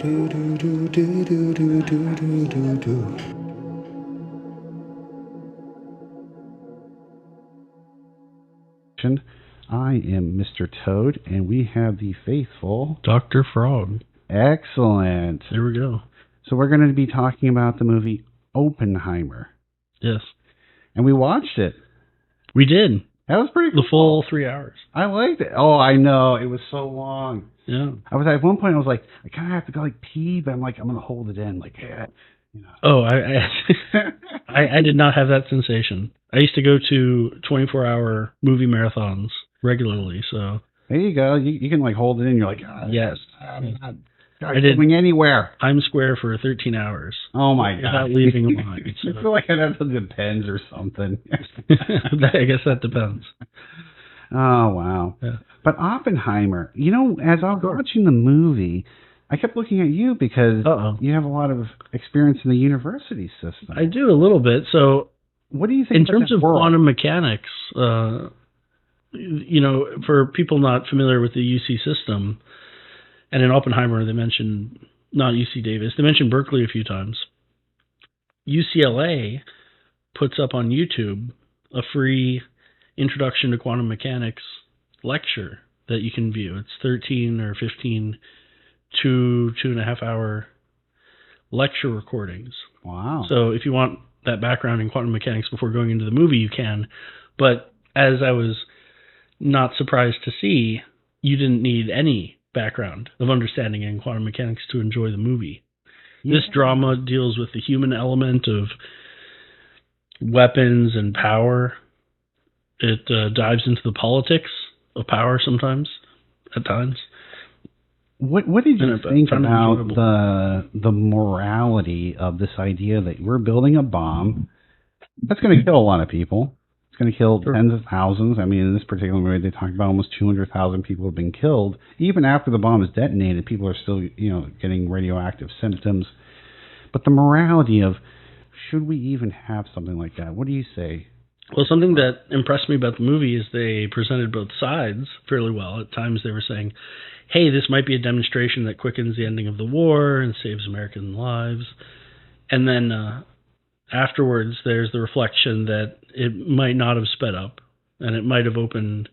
Do, do, do, do, do, do, do, do, do, do. I am Mr. Toad, and we have the faithful Dr. Frog. Excellent. There we go. So we're going to be talking about the movie Oppenheimer. Yes. And we watched it. We did. That was pretty cool. The full 3 hours. I liked it. Oh, I know. It was so long. Yeah. I was at one point, I was like, I kind of have to go like pee, but I'm like, I'm going to hold it in. Like, yeah. You know. Oh, I did not have that sensation. I used to go to 24-hour movie marathons regularly, so. There you go. You can like hold it in. You're like, yes. I'm not going anywhere. I'm square for 13 hours. Oh my God. Without leaving a line. So. I feel like I'd have to depends or something. I guess that depends. Oh, wow. Yeah. But Oppenheimer, you know, as I was watching the movie, I kept looking at you because you have a lot of experience in the university system. I do a little bit. So, what do you think in terms of quantum mechanics, you know, for people not familiar with the UC system, and in Oppenheimer they mentioned not UC Davis, they mentioned Berkeley a few times. UCLA puts up on YouTube a free Introduction to Quantum Mechanics lecture that you can view. It's 13 or 15 2.5 hour lecture recordings. Wow. So if you want that background in quantum mechanics before going into the movie, you can. But as I was not surprised to see, you didn't need any background of understanding in quantum mechanics to enjoy the movie. Yeah. This drama deals with the human element of weapons and power. It dives into the politics of power sometimes, at times. What did you think about the morality of this idea that we're building a bomb that's going to kill a lot of people? It's going to kill tens of thousands. I mean, in this particular movie, they talk about almost 200,000 people have been killed. Even after the bomb is detonated, people are still, you know, getting radioactive symptoms. But the morality of, should we even have something like that? What do you say? Well, something that impressed me about the movie is they presented both sides fairly well. At times they were saying, hey, this might be a demonstration that quickens the ending of the war and saves American lives. And then afterwards, there's the reflection that it might not have sped up, and it might have opened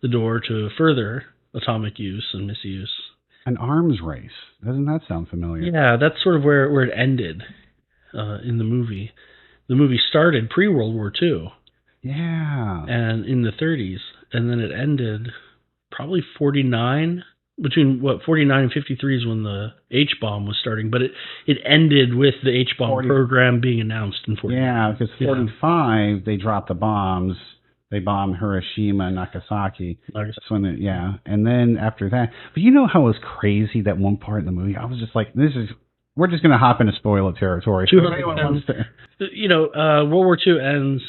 the door to further atomic use and misuse. An arms race. Doesn't that sound familiar? Yeah, that's sort of where it ended in the movie. The movie started pre-World War II. Yeah. And in the 30s, and then it ended probably 49. Between 49 and 53 is when the H-bomb was starting, but it ended with the H-bomb program being announced in 49. Yeah, because 45 they dropped the bombs. They bombed Hiroshima and Nagasaki. That's when and then after that, but you know how it was crazy that one part in the movie? I was just like, we're just gonna hop into spoiler territory. You know, World War II ends.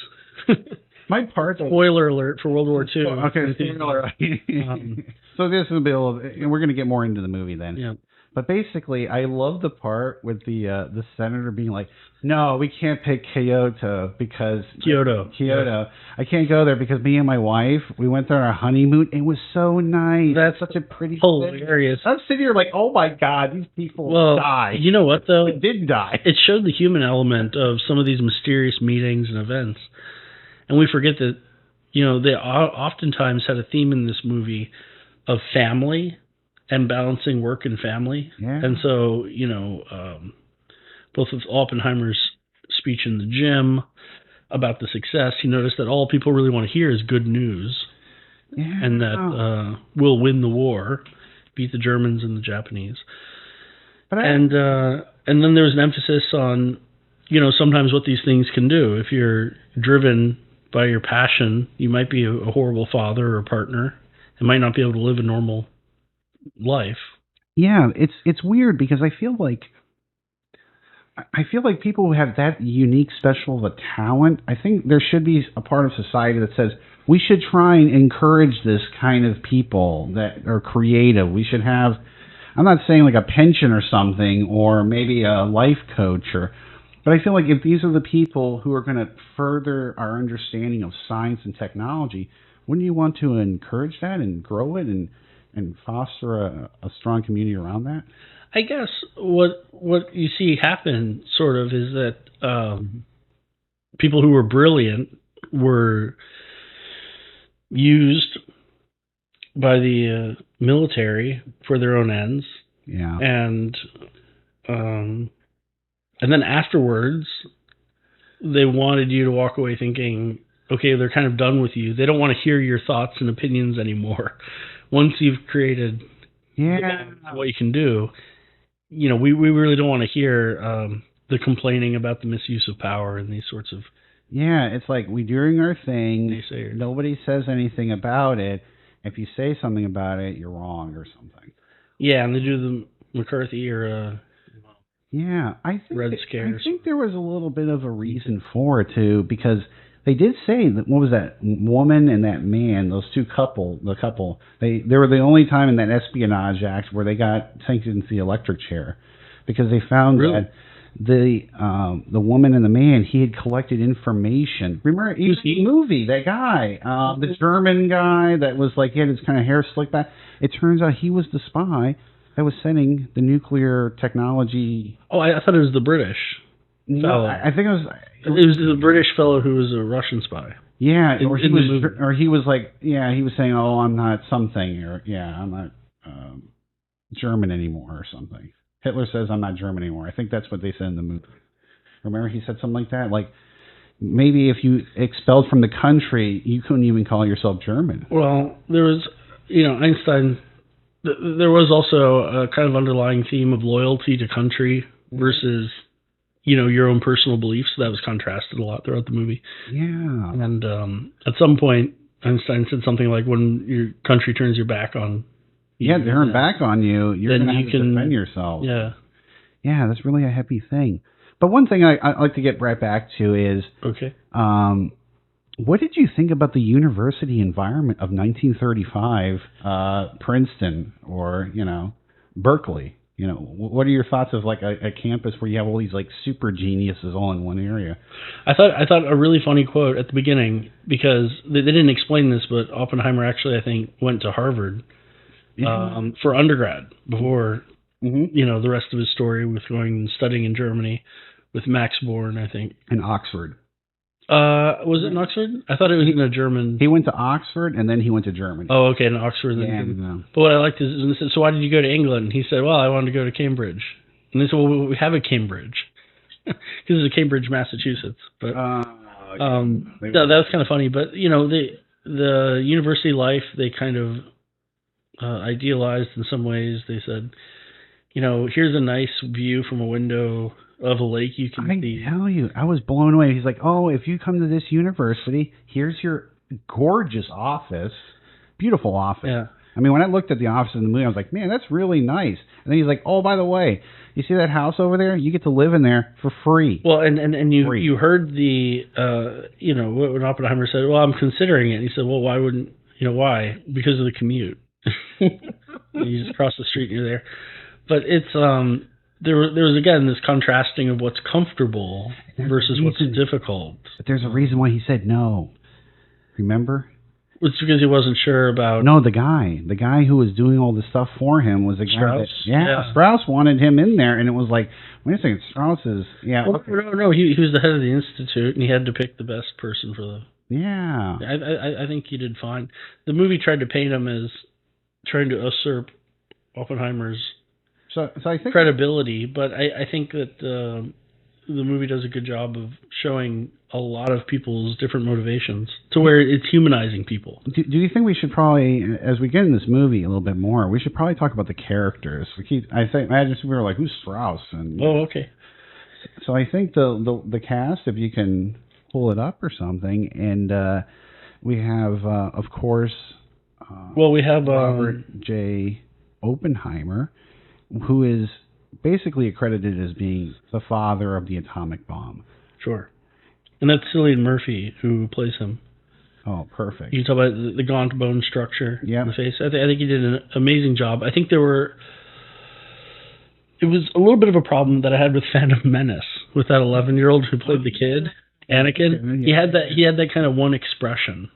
My part. Spoiler alert for World War II. Okay, spoiler. So this will be and we're going to get more into the movie then. Yeah. But basically, I love the part with the senator being like, "No, we can't pick Kyoto because Kyoto. Yeah. I can't go there because me and my wife, we went there on our honeymoon. It was so nice. That's such a pretty hilarious. I'm sitting here like, oh my God, these people die. You know what though? They did die. It showed the human element of some of these mysterious meetings and events, and we forget that, you know, they oftentimes had a theme in this movie of family and balancing work and family. Yeah. And so, you know, both with Oppenheimer's speech in the gym about the success, he noticed that all people really want to hear is good news. Yeah. And that we'll win the war, beat the Germans and the Japanese. And then there was an emphasis on, you know, sometimes what these things can do. If you're driven by your passion, you might be a horrible father or partner and might not be able to live a normal life. Yeah, it's weird because I feel like people who have that unique, special of a talent, I think there should be a part of society that says we should try and encourage this kind of people that are creative. We should have, I'm not saying like a pension or something, or maybe a life coach, but I feel like if these are the people who are going to further our understanding of science and technology, wouldn't you want to encourage that and grow it and foster a strong community around that? I guess what you see happen sort of is that people who were brilliant were used by the military for their own ends. Yeah. And then afterwards, they wanted you to walk away thinking, okay, they're kind of done with you. They don't want to hear your thoughts and opinions anymore. Once you've created what you can do, we really don't want to hear the complaining about the misuse of power and these sorts of... Yeah, it's like we're doing our thing. Nobody says anything about it. If you say something about it, you're wrong or something. Yeah, and they do the McCarthy or I think Red Scare. I think there was a little bit of a reason for it too, because they did say that what was that woman and that man, those the couple, they were the only time in that Espionage Act where they got sanctioned into the electric chair, because they found that the woman and the man, he had collected information. Remember the movie, that guy, the German guy that was like, he had his kind of hair slicked back. It turns out he was the spy that was sending the nuclear technology. Oh, I thought it was the British fellow. I think it was the British fellow who was a Russian spy. Yeah, he was like, he was saying, oh, I'm not something, or I'm not German anymore or something. Hitler says I'm not German anymore. I think that's what they said in the movie. Remember, he said something like that? Like, maybe if you expelled from the country, you couldn't even call yourself German. Well, there was, Einstein, there was also a kind of underlying theme of loyalty to country versus, your own personal beliefs. That was contrasted a lot throughout the movie. Yeah. And at some point, Einstein said something like, when your country turns your back on turn back on you, you're going to have to defend yourself. Yeah. Yeah, that's really a happy thing. But one thing I'd like to get right back to is, what did you think about the university environment of 1935, Princeton, or, Berkeley? What are your thoughts of like a campus where you have all these like super geniuses all in one area? I thought a really funny quote at the beginning, because they didn't explain this, but Oppenheimer actually, I think, went to Harvard. For undergrad before, the rest of his story with going and studying in Germany with Max Born, I think. In Oxford. Was it in Oxford? I thought it was in a German... He went to Oxford, and then he went to Germany. Oh, okay, in Oxford. But what I liked is, when they said, so why did you go to England? He said, well, I wanted to go to Cambridge. And they said, well, we have a Cambridge. Because it's a Cambridge, Massachusetts. But that was kind of funny. But, the university life, they kind of... idealized in some ways. They said, here's a nice view from a window of a lake you can see. I tell you, I was blown away. He's like, oh, if you come to this university, here's your gorgeous office, beautiful office. Yeah. I mean, when I looked at the office in the movie, I was like, man, that's really nice. And then he's like, oh, by the way, you see that house over there? You get to live in there for free. Well, and you heard the, when Oppenheimer said, well, I'm considering it. And he said, well, why wouldn't, why? Because of the commute. You just cross the street and you're there. But it's there was again this contrasting of what's comfortable versus what's difficult. But there's a reason why he said no. Remember? It's because he wasn't sure about... No, the guy who was doing all the stuff for him was a guy Strauss? that... Strauss wanted him in there, and it was like, wait a second, Strauss is... Yeah. Well, no, he was the head of the institute, and he had to pick the best person for the... Yeah. I think he did fine. The movie tried to paint him as trying to usurp Oppenheimer's so I think credibility, but I think that the movie does a good job of showing a lot of people's different motivations to where it's humanizing people. Do you think we should probably, as we get in this movie a little bit more, we should probably talk about the characters? Imagine we were like, who's Strauss? And okay. So I think the cast, if you can pull it up or something, and we have, of course, we have Robert J. Oppenheimer, who is basically accredited as being the father of the atomic bomb. Sure. And that's Cillian Murphy who plays him. Oh, perfect. You talk about the gaunt bone structure in the face. I think he did an amazing job. I think it was a little bit of a problem that I had with Phantom Menace, with that 11-year-old who played the kid, Anakin. He had that kind of one expression.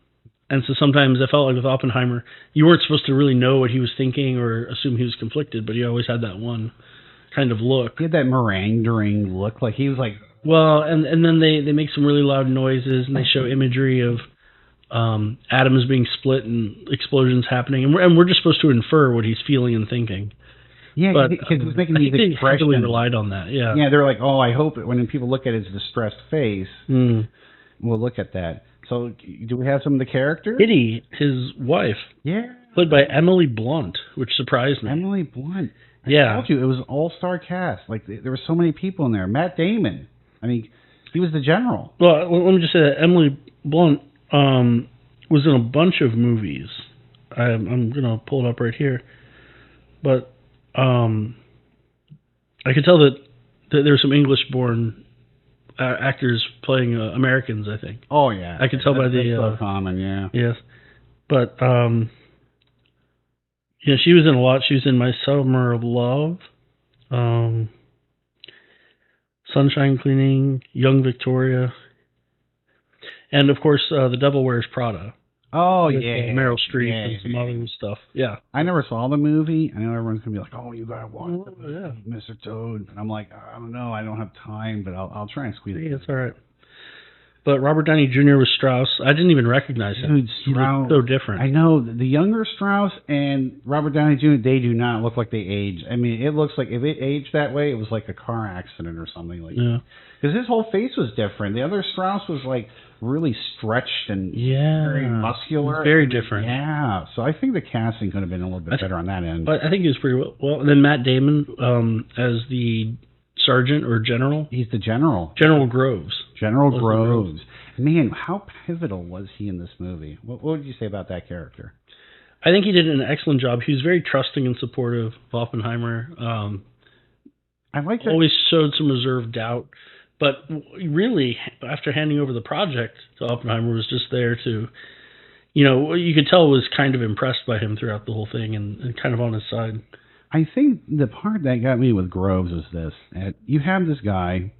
And so sometimes I felt like with Oppenheimer, you weren't supposed to really know what he was thinking or assume he was conflicted, but he always had that one kind of look. He had that meandering look, like he was like. Well, and then they make some really loud noises, and they show imagery of atoms being split and explosions happening, and we're just supposed to infer what he's feeling and thinking. Yeah, because he's making these expressions. I think they relied on that. Yeah. Yeah, they're like, oh, I hope when people look at his distressed face, we'll look at that. So, do we have some of the characters? Kitty, his wife. Yeah. Played by Emily Blunt, which surprised me. Emily Blunt. I told you, it was an all-star cast. Like, there were so many people in there. Matt Damon. I mean, he was the general. Well, let me just say that Emily Blunt was in a bunch of movies. I'm going to pull it up right here. But I could tell that there were some English-born actors playing Americans, I think. Oh, yeah. I could tell by the... That's so common, yeah. Yes. But, yeah, she was in a lot. She was in My Summer of Love, Sunshine Cleaning, Young Victoria, and, of course, The Devil Wears Prada. Oh, yeah. Meryl Streep and some other stuff. Yeah. I never saw the movie. I know everyone's going to be like, oh, you got to watch Mr. Toad. And I'm like, I don't know. I don't have time, but I'll try and squeeze it. Yeah, it's all right. But Robert Downey Jr. was Strauss. I didn't even recognize him. Dude, Strauss. He looked so different. I know. The younger Strauss and Robert Downey Jr., they do not look like they aged. I mean, it looks like if it aged that way, it was like a car accident or something like that. Because his whole face was different. The other Strauss was like really stretched and very muscular. Very different. Yeah. So I think the casting could have been a little bit better on that end. But I think he was pretty well. And then Matt Damon as the sergeant or general. He's the general. General Groves. General Groves. Man, how pivotal was he in this movie? What would you say about that character? I think he did an excellent job. He was very trusting and supportive of Oppenheimer. I like that. Always showed some reserved doubt. But really, after handing over the project to Oppenheimer, was just there to, you could tell was kind of impressed by him throughout the whole thing and kind of on his side. I think the part that got me with Groves is this. You have this guy,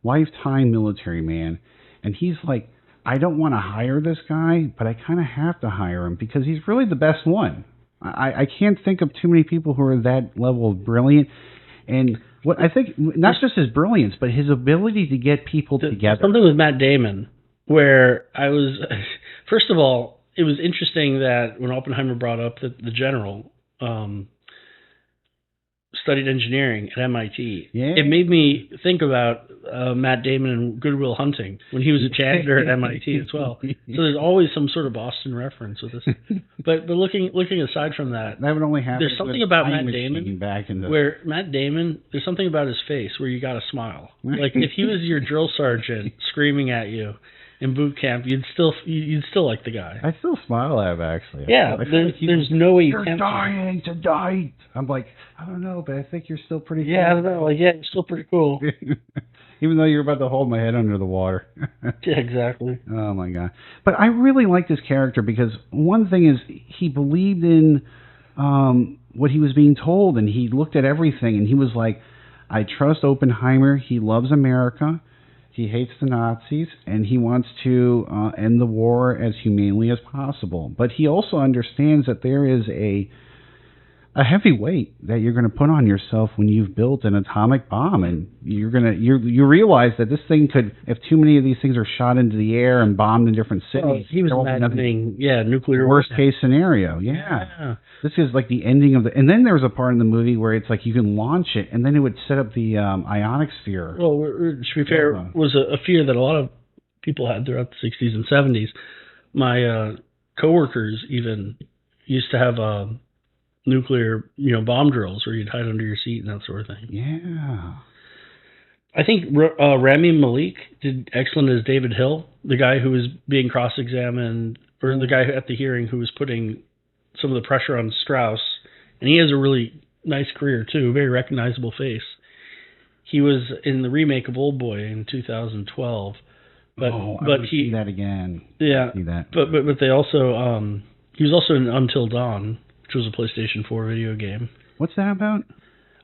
lifetime military man, and he's like, I don't want to hire this guy, but I kind of have to hire him because he's really the best one. I can't think of too many people who are that level of brilliant. And what I think, not just his brilliance, but his ability to get people together. Something with Matt Damon, where first of all, it was interesting that when Oppenheimer brought up that the general studied engineering at MIT, it made me think about Matt Damon and Good Will Hunting when he was a janitor at MIT as well. So there's always some sort of Boston reference with this. But looking aside from that would only happen. There's something about Matt Damon where Matt Damon, there's something about his face where you got to smile. Like if he was your drill sergeant screaming at you in boot camp, you'd still like the guy. I still smile at him, actually. Yeah, there's no way you can't. You're dying to die. I'm like, I don't know, but I think you're still pretty cool. Yeah, I don't know. Like, yeah, you're still pretty cool. Even though you're about to hold my head under the water. Yeah, exactly. Oh, my God. But I really like this character because one thing is he believed in what he was being told, and he looked at everything, and he was like, I trust Oppenheimer. He loves America. He hates the Nazis, and he wants to end the war as humanely as possible. But he also understands that there is a heavy weight that you're going to put on yourself when you've built an atomic bomb, and you realize that this thing could, if too many of these things are shot into the air and bombed in different cities, he was imagining, nuclear worst case scenario. Yeah, this is like the ending of the. And then there was a part in the movie where it's like you can launch it, and then it would set up the ionic sphere. Well, to be fair, was a fear that a lot of people had throughout the 60s and 70s. My coworkers even used to have nuclear, bomb drills where you'd hide under your seat and that sort of thing. Yeah. I think Rami Malek did excellent as David Hill, the guy who was being cross-examined, or the guy at the hearing who was putting some of the pressure on Strauss. And he has a really nice career, too, very recognizable face. He was in the remake of Old Boy in 2012. But I see that again. Yeah. See that. But they also, he was also in Until Dawn, which was a PlayStation 4 video game. What's that about?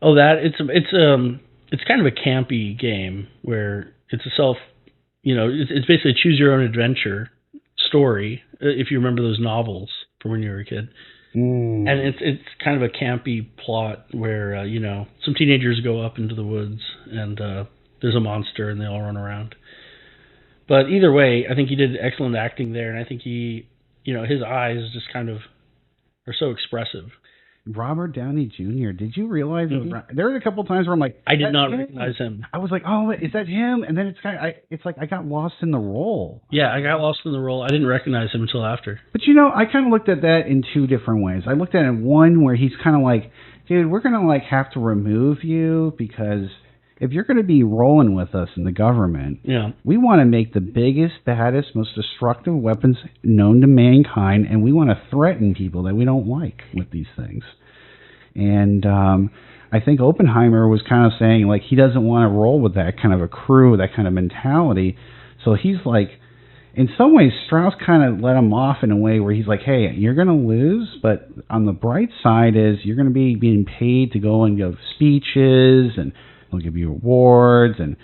Oh, it's kind of a campy game where it's a it's basically a choose your own adventure story. If you remember those novels from when you were a kid, And it's kind of a campy plot where, some teenagers go up into the woods and there's a monster and they all run around. But either way, I think he did excellent acting there, and I think he, his eyes just kind of are so expressive. Robert Downey Jr. Did you realize there were a couple of times where I'm like, I did not recognize him. I was like, oh, is that him? And then it's like I got lost in the role. Yeah, I got lost in the role. I didn't recognize him until after. But I kind of looked at that in two different ways. I looked at it one where he's kind of like, dude, we're gonna have to remove you because if you're going to be rolling with us in the government, we want to make the biggest, baddest, most destructive weapons known to mankind, and we want to threaten people that we don't like with these things. And I think Oppenheimer was kind of saying, like, he doesn't want to roll with that kind of a crew, that kind of mentality. So he's like, in some ways, Strauss kind of let him off in a way where he's like, hey, you're going to lose, but on the bright side is you're going to be being paid to go and give speeches, and they'll give you awards, and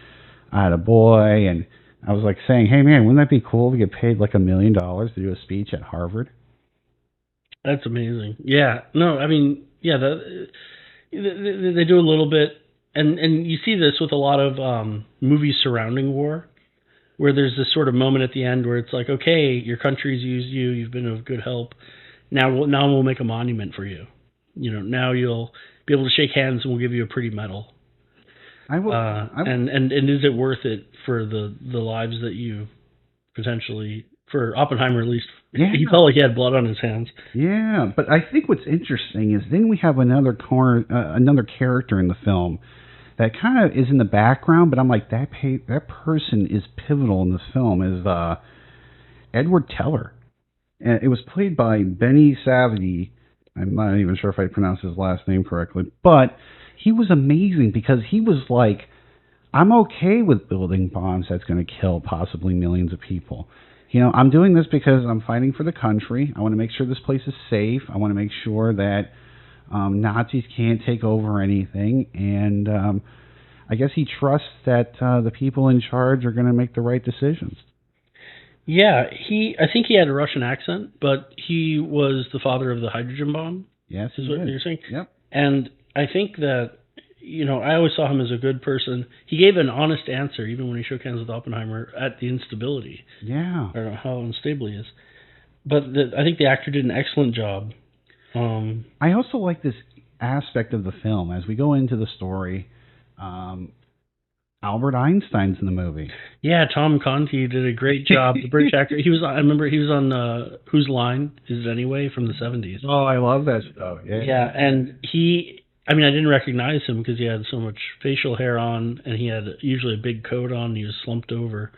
I had a boy, and I was like saying, hey man, wouldn't that be cool to get paid like $1 million to do a speech at Harvard? That's amazing. Yeah, no, I mean, yeah, they do a little bit, and you see this with a lot of movies surrounding war, where there's this sort of moment at the end where it's like, okay, your country's used you, you've been of good help, now we'll make a monument for you. Now you'll be able to shake hands and we'll give you a pretty medal. And is it worth it for the lives that you potentially, for Oppenheimer at least, he felt like he had blood on his hands. Yeah, but I think what's interesting is then we have another character in the film that kind of is in the background, but I'm like, that person is pivotal in this film, is Edward Teller. And it was played by Benny Safdie. I'm not even sure if I pronounced his last name correctly, but he was amazing because he was like, I'm okay with building bombs that's going to kill possibly millions of people. I'm doing this because I'm fighting for the country. I want to make sure this place is safe. I want to make sure that Nazis can't take over anything. And I guess he trusts that the people in charge are going to make the right decisions. Yeah, I think he had a Russian accent, but he was the father of the hydrogen bomb. Yes, is what you're saying. Yep. And I think that, I always saw him as a good person. He gave an honest answer, even when he shook hands with Oppenheimer, at the instability. Yeah. I don't know how unstable he is. But I think the actor did an excellent job. I also like this aspect of the film. As we go into the story, Albert Einstein's in the movie. Yeah, Tom Conti did a great job. The British actor. I remember he was on Whose Line Is It Anyway from the 70s. Oh, I love that stuff. Yeah, and I didn't recognize him because he had so much facial hair on, and he had usually a big coat on, and he was slumped over.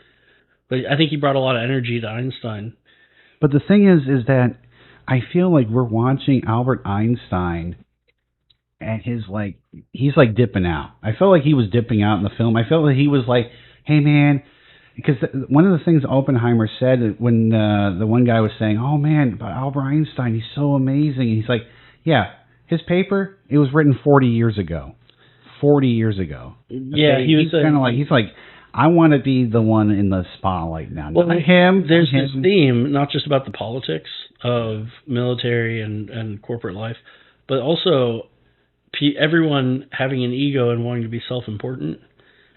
But I think he brought a lot of energy to Einstein. But the thing is that I feel like we're watching Albert Einstein, and he's like dipping out. I felt like he was dipping out in the film. I felt like he was like, hey man, because one of the things Oppenheimer said when the one guy was saying, oh man, about Albert Einstein, he's so amazing. And he's like, yeah, his paper, it was written 40 years ago. 40 years ago. Yeah, okay? He's kind of like, he's like, I want to be the one in the spotlight now. Well, not him. There's this theme, not just about the politics of military and corporate life, but also everyone having an ego and wanting to be self-important.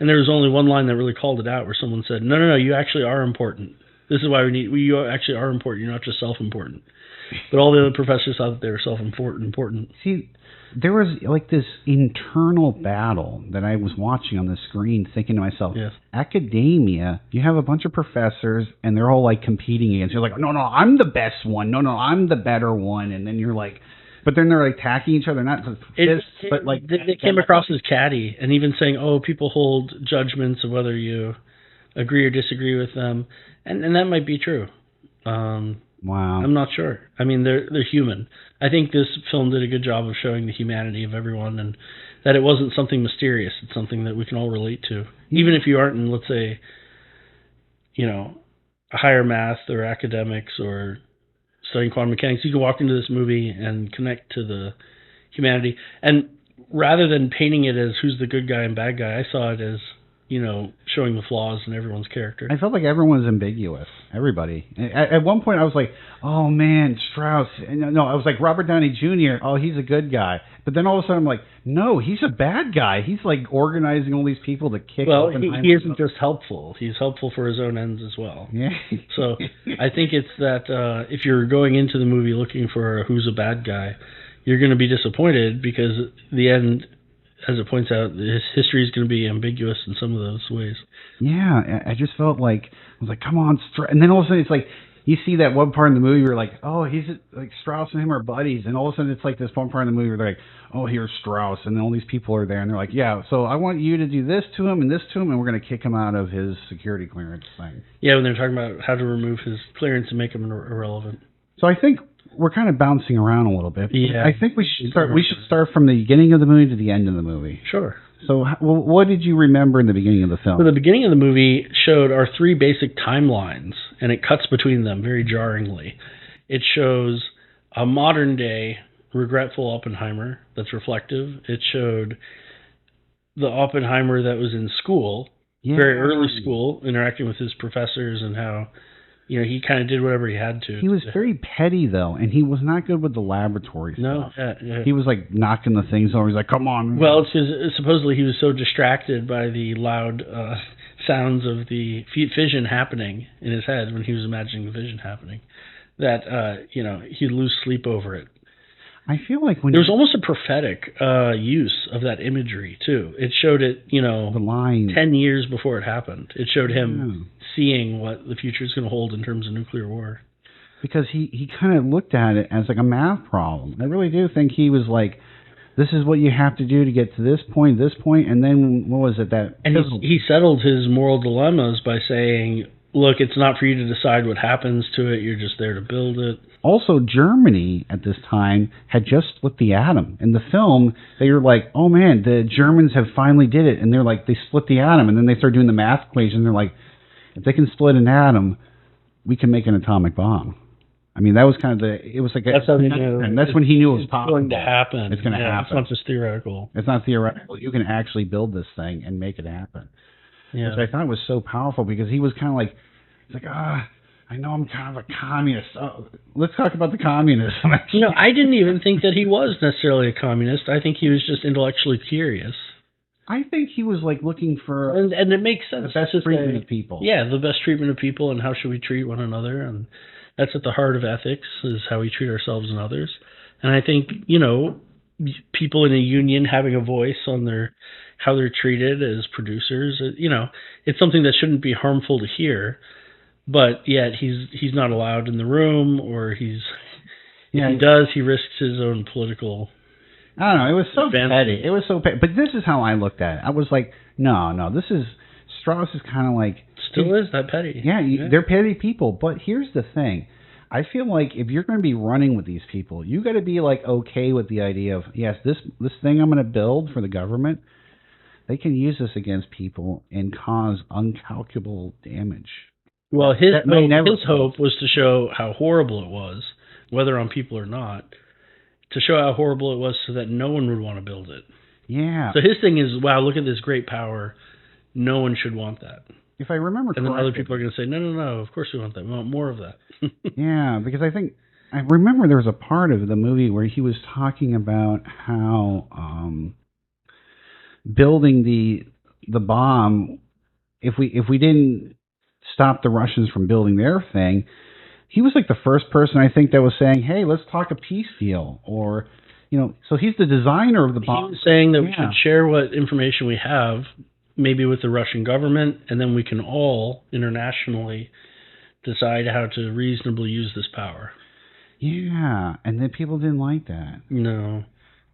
And there was only one line that really called it out, where someone said, no, you actually are important. This is why you actually are important. You're not just self-important. But all the other professors thought that they were self-important. See, there was like this internal battle that I was watching on the screen, thinking to myself, yes. Academia, you have a bunch of professors, and they're all like competing against you. You're like, no, I'm the best one. No, I'm the better one. And then you're like, but then they're like attacking each other, not but like they came across as catty, and even saying, oh, people hold judgments of whether you agree or disagree with them, and that might be true. Wow. I'm not sure. I mean, they're human. I think this film did a good job of showing the humanity of everyone, and that it wasn't something mysterious. It's something that we can all relate to. Even if you aren't in, let's say, higher math or academics or studying quantum mechanics, you can walk into this movie and connect to the humanity. And rather than painting it as who's the good guy and bad guy, I saw it as showing the flaws in everyone's character. I felt like everyone was ambiguous. Everybody. At one point, I was like, "Oh man, Strauss." No, I was like Robert Downey Jr. Oh, he's a good guy. But then all of a sudden, I'm like, "No, he's a bad guy. He's like organizing all these people to kick." Well, he isn't just helpful. He's helpful for his own ends as well. Yeah. So I think it's that if you're going into the movie looking for who's a bad guy, you're going to be disappointed because the end, as it points out, his history is going to be ambiguous in some of those ways. Yeah, I just felt like, I was like, come on, and then all of a sudden it's like, you see that one part in the movie where like, oh, he's like Strauss and him are buddies, and all of a sudden it's like this one part in the movie where they're like, oh, here's Strauss, and then all these people are there, and they're like, yeah, so I want you to do this to him and this to him, and we're going to kick him out of his security clearance thing. Yeah, when they're talking about how to remove his clearance and make him irrelevant. So I think we're kind of bouncing around a little bit. Yeah. I think we should start from the beginning of the movie to the end of the movie. Sure. So what did you remember in the beginning of the film? So the beginning of the movie showed our three basic timelines, and it cuts between them very jarringly. It shows a modern-day regretful Oppenheimer that's reflective. It showed the Oppenheimer that was in school, very early school, interacting with his professors and how he kind of did whatever he had to. He was very petty, though, and he was not good with the laboratory stuff. No. He was, like, knocking the things over. He's like, come on. Well, it's because supposedly he was so distracted by the loud sounds of the fission happening in his head when he was imagining the fission happening that, he'd lose sleep over it. I feel like when there was almost a prophetic use of that imagery too. It showed it, the line 10 years before it happened. It showed him seeing what the future is going to hold in terms of nuclear war. Because he kind of looked at it as like a math problem. I really do think he was like, this is what you have to do to get to this point, and then what was it that? And he settled his moral dilemmas by saying, look, it's not for you to decide what happens to it. You're just there to build it. Also, Germany at this time had just split the atom. In the film, they were like, oh man, the Germans have finally did it. And they're like, they split the atom. And then they start doing the math equation. They're like, if they can split an atom, we can make an atomic bomb. I mean, that was kind of it was like, that's how they knew. And that's when he knew it was possible. It's going to happen. It's going to happen. It's not just theoretical. It's not theoretical. You can actually build this thing and make it happen. Yeah. Which I thought was so powerful because he was kind of like, I know I'm kind of a communist. Oh, let's talk about the communism. I didn't even think that he was necessarily a communist. I think he was just intellectually curious. I think he was like looking for and it makes sense. The best treatment of people. Yeah, the best treatment of people and how should we treat one another. And that's at the heart of ethics, is how we treat ourselves and others. And I think, people in a union having a voice on how they're treated as producers, it's something that shouldn't be harmful to hear. But yet he's not allowed in the room, or if he does, he risks his own political. I don't know. It was so advantage. petty. It was so petty. But this is how I looked at it. I was like, no. This is Strauss is kind of like still is that petty. Yeah, they're petty people. But here's the thing. I feel like if you're going to be running with these people, you got to be like okay with the idea of this thing I'm going to build for the government. They can use this against people and cause incalculable damage. Well, his hope was to show how horrible it was, whether on people or not, to show how horrible it was so that no one would want to build it. Yeah. So his thing is, wow, look at this great power. No one should want that. If I remember correctly. And then other people are going to say, no, of course we want that. We want more of that. Yeah, because I remember there was a part of the movie where he was talking about how building the bomb, if we didn't stop the Russians from building their thing, he was like the first person I think that was saying, hey, let's talk a peace deal, or so he's the designer of the bomb. He was saying that we should share what information we have, maybe with the Russian government, and then we can all internationally decide how to reasonably use this power. Yeah, and then people didn't like that. No.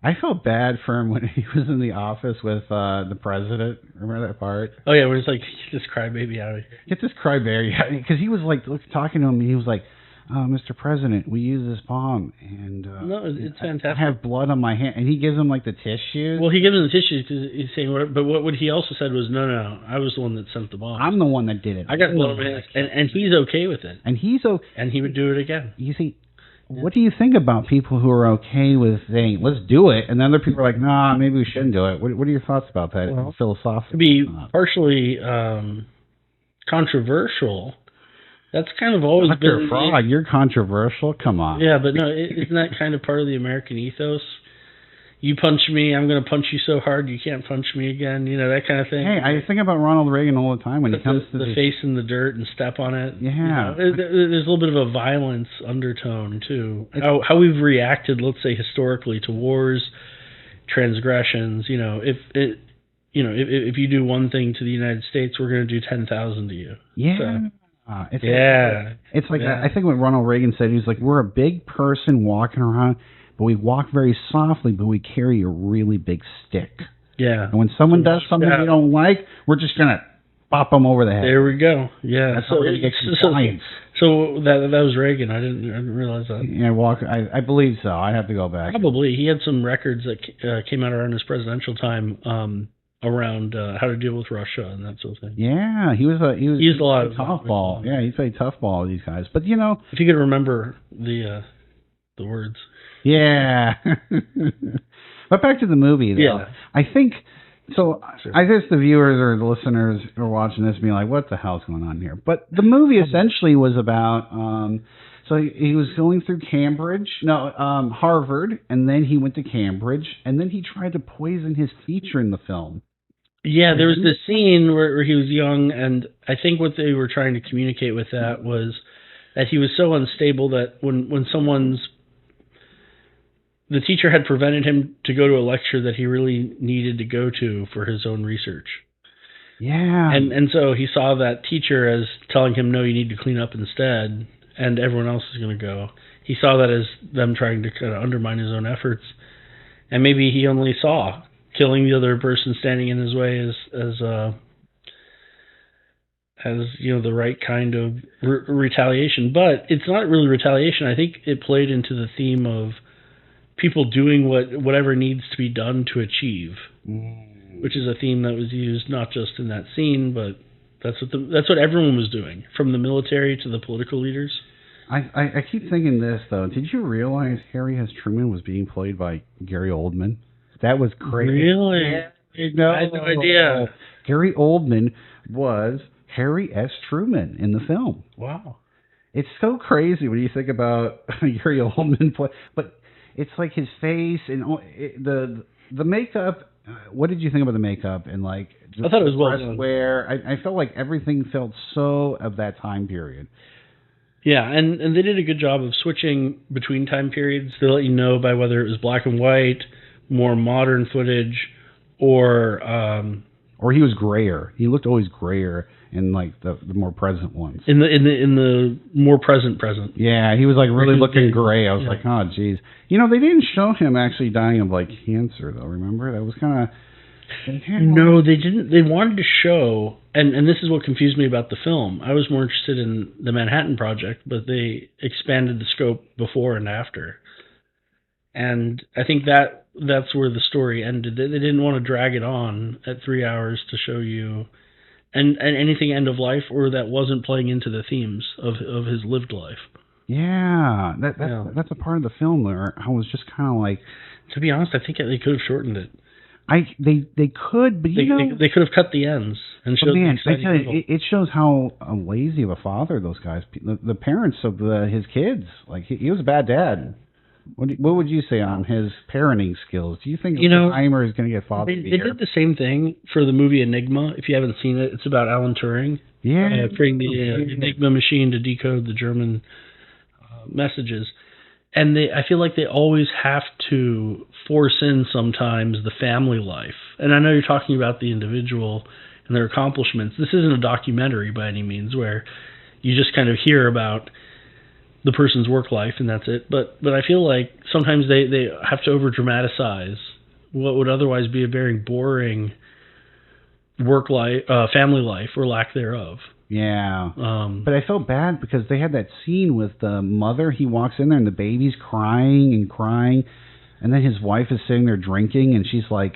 I felt bad for him when he was in the office with the president. Remember that part? Oh, yeah, where he's like, get this crybaby out of here. Get this crybaby out of here. Because he was like talking to him, and he was like, Mr. President, we use this bomb, and no, it's fantastic. I have blood on my hand. And he gives him like the tissues. Well, he gives him the tissues because he's saying, but what he also said was, no, I was the one that sent the bomb. I'm the one that did it. I got blood on my hand. And he's okay with it. And he's okay. And he would do it again. You see, what do you think about people who are okay with saying, let's do it, and then other people are like, nah, maybe we shouldn't do it? What are your thoughts about that, philosophically? To be partially controversial, that's kind of always Dr. Frog, you're controversial? Come on. Yeah, but no, isn't that kind of part of the American ethos? You punch me, I'm going to punch you so hard you can't punch me again. You know, that kind of thing. Hey, I think about Ronald Reagan all the time when he comes to the face in the dirt and step on it. Yeah. You know, there's a little bit of a violence undertone, too. How we've reacted, let's say, historically to wars, transgressions. You know, if you do one thing to the United States, we're going to do 10,000 to you. Yeah. So, it's like I think what Ronald Reagan said, he was like, we're a big person walking around, but we walk very softly, but we carry a really big stick. Yeah. And when someone does something we don't like, we're just going to pop them over the head. There we go. Yeah. That's how we're going to get compliance. So that was Reagan. I didn't realize that. Yeah, I believe so. I have to go back. Probably. He had some records that came out around his presidential time around how to deal with Russia and that sort of thing. Yeah. He was a lot of tough ball. Yeah, he played tough ball with these guys. But, you know. If you could remember the words. Yeah. But back to the movie, though. Yeah. I think, so I guess the viewers or the listeners are watching this being like, what the hell's going on here? But the movie essentially was about, so he was going through Harvard, and then he went to Cambridge, and then he tried to poison his teacher in the film. Yeah, there was this scene where he was young, and I think what they were trying to communicate with that was that he was so unstable that when the teacher had prevented him to go to a lecture that he really needed to go to for his own research. Yeah. And so he saw that teacher as telling him, no, you need to clean up instead, and everyone else is going to go. He saw that as them trying to kind of undermine his own efforts. And maybe he only saw killing the other person standing in his way as you know, the right kind of retaliation. But it's not really retaliation. I think it played into the theme of people doing whatever needs to be done to achieve, which is a theme that was used not just in that scene, but that's what everyone was doing, from the military to the political leaders. I keep thinking this, though. Did you realize Harry S. Truman was being played by Gary Oldman? That was crazy. Really? Yeah. No, I had no idea. Gary Oldman was Harry S. Truman in the film. Wow. It's so crazy when you think about Gary Oldman play, but it's like his face and the makeup. What did you think about the makeup and like? I thought it was well done. Where I felt like everything felt so of that time period. Yeah, and they did a good job of switching between time periods to let you know by whether it was black and white, more modern footage, or he was grayer. He looked always grayer in like the more present ones. In the more present. Yeah, he was like really looking gray. I was like, oh geez. You know, they didn't show him actually dying of like cancer though. Remember, that was kind of. No, they didn't. They wanted to show, and this is what confused me about the film. I was more interested in the Manhattan Project, but they expanded the scope before and after. And I think that's where the story ended. They didn't want to drag it on at 3 hours to show you and anything end of life or that wasn't playing into the themes of his lived life. Yeah, that's a part of the film where I was just kind of like, to be honest, I think they could have shortened it. They could, but they could have cut the ends and showed. Man, it shows how lazy of a father those guys, the parents of his kids. Like he was a bad dad. What would you say on his parenting skills? Do you think Oppenheimer is going to get father? They did the same thing for the movie Enigma. If you haven't seen it, it's about Alan Turing. Yeah, creating the Enigma machine to decode the German messages. And I feel like they always have to force in sometimes the family life. And I know you're talking about the individual and their accomplishments. This isn't a documentary by any means where you just kind of hear about the person's work life and that's it. But I feel like sometimes they have to over dramatize what would otherwise be a very boring work life, family life, or lack thereof. Yeah. But I felt bad because they had that scene with the mother. He walks in there and the baby's crying and crying. And then his wife is sitting there drinking and she's like,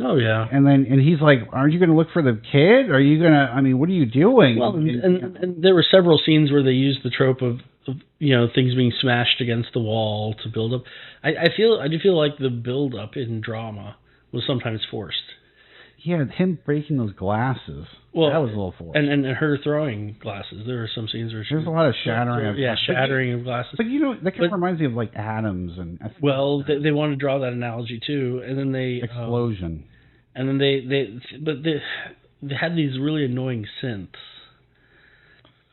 Oh yeah. And he's like, aren't you going to look for the kid? Are you going to? I mean, what are you doing? Well, and there were several scenes where they used the trope of things being smashed against the wall to build up. I do feel like the build up in drama was sometimes forced. Yeah, him breaking those glasses. Well, that was a little forced. And her throwing glasses. There were some scenes where there's a lot of shattering. Shattering of glasses. But that kind of reminds me of like atoms and. Well, they want to draw that analogy too, and then they explosion. And then they had these really annoying synths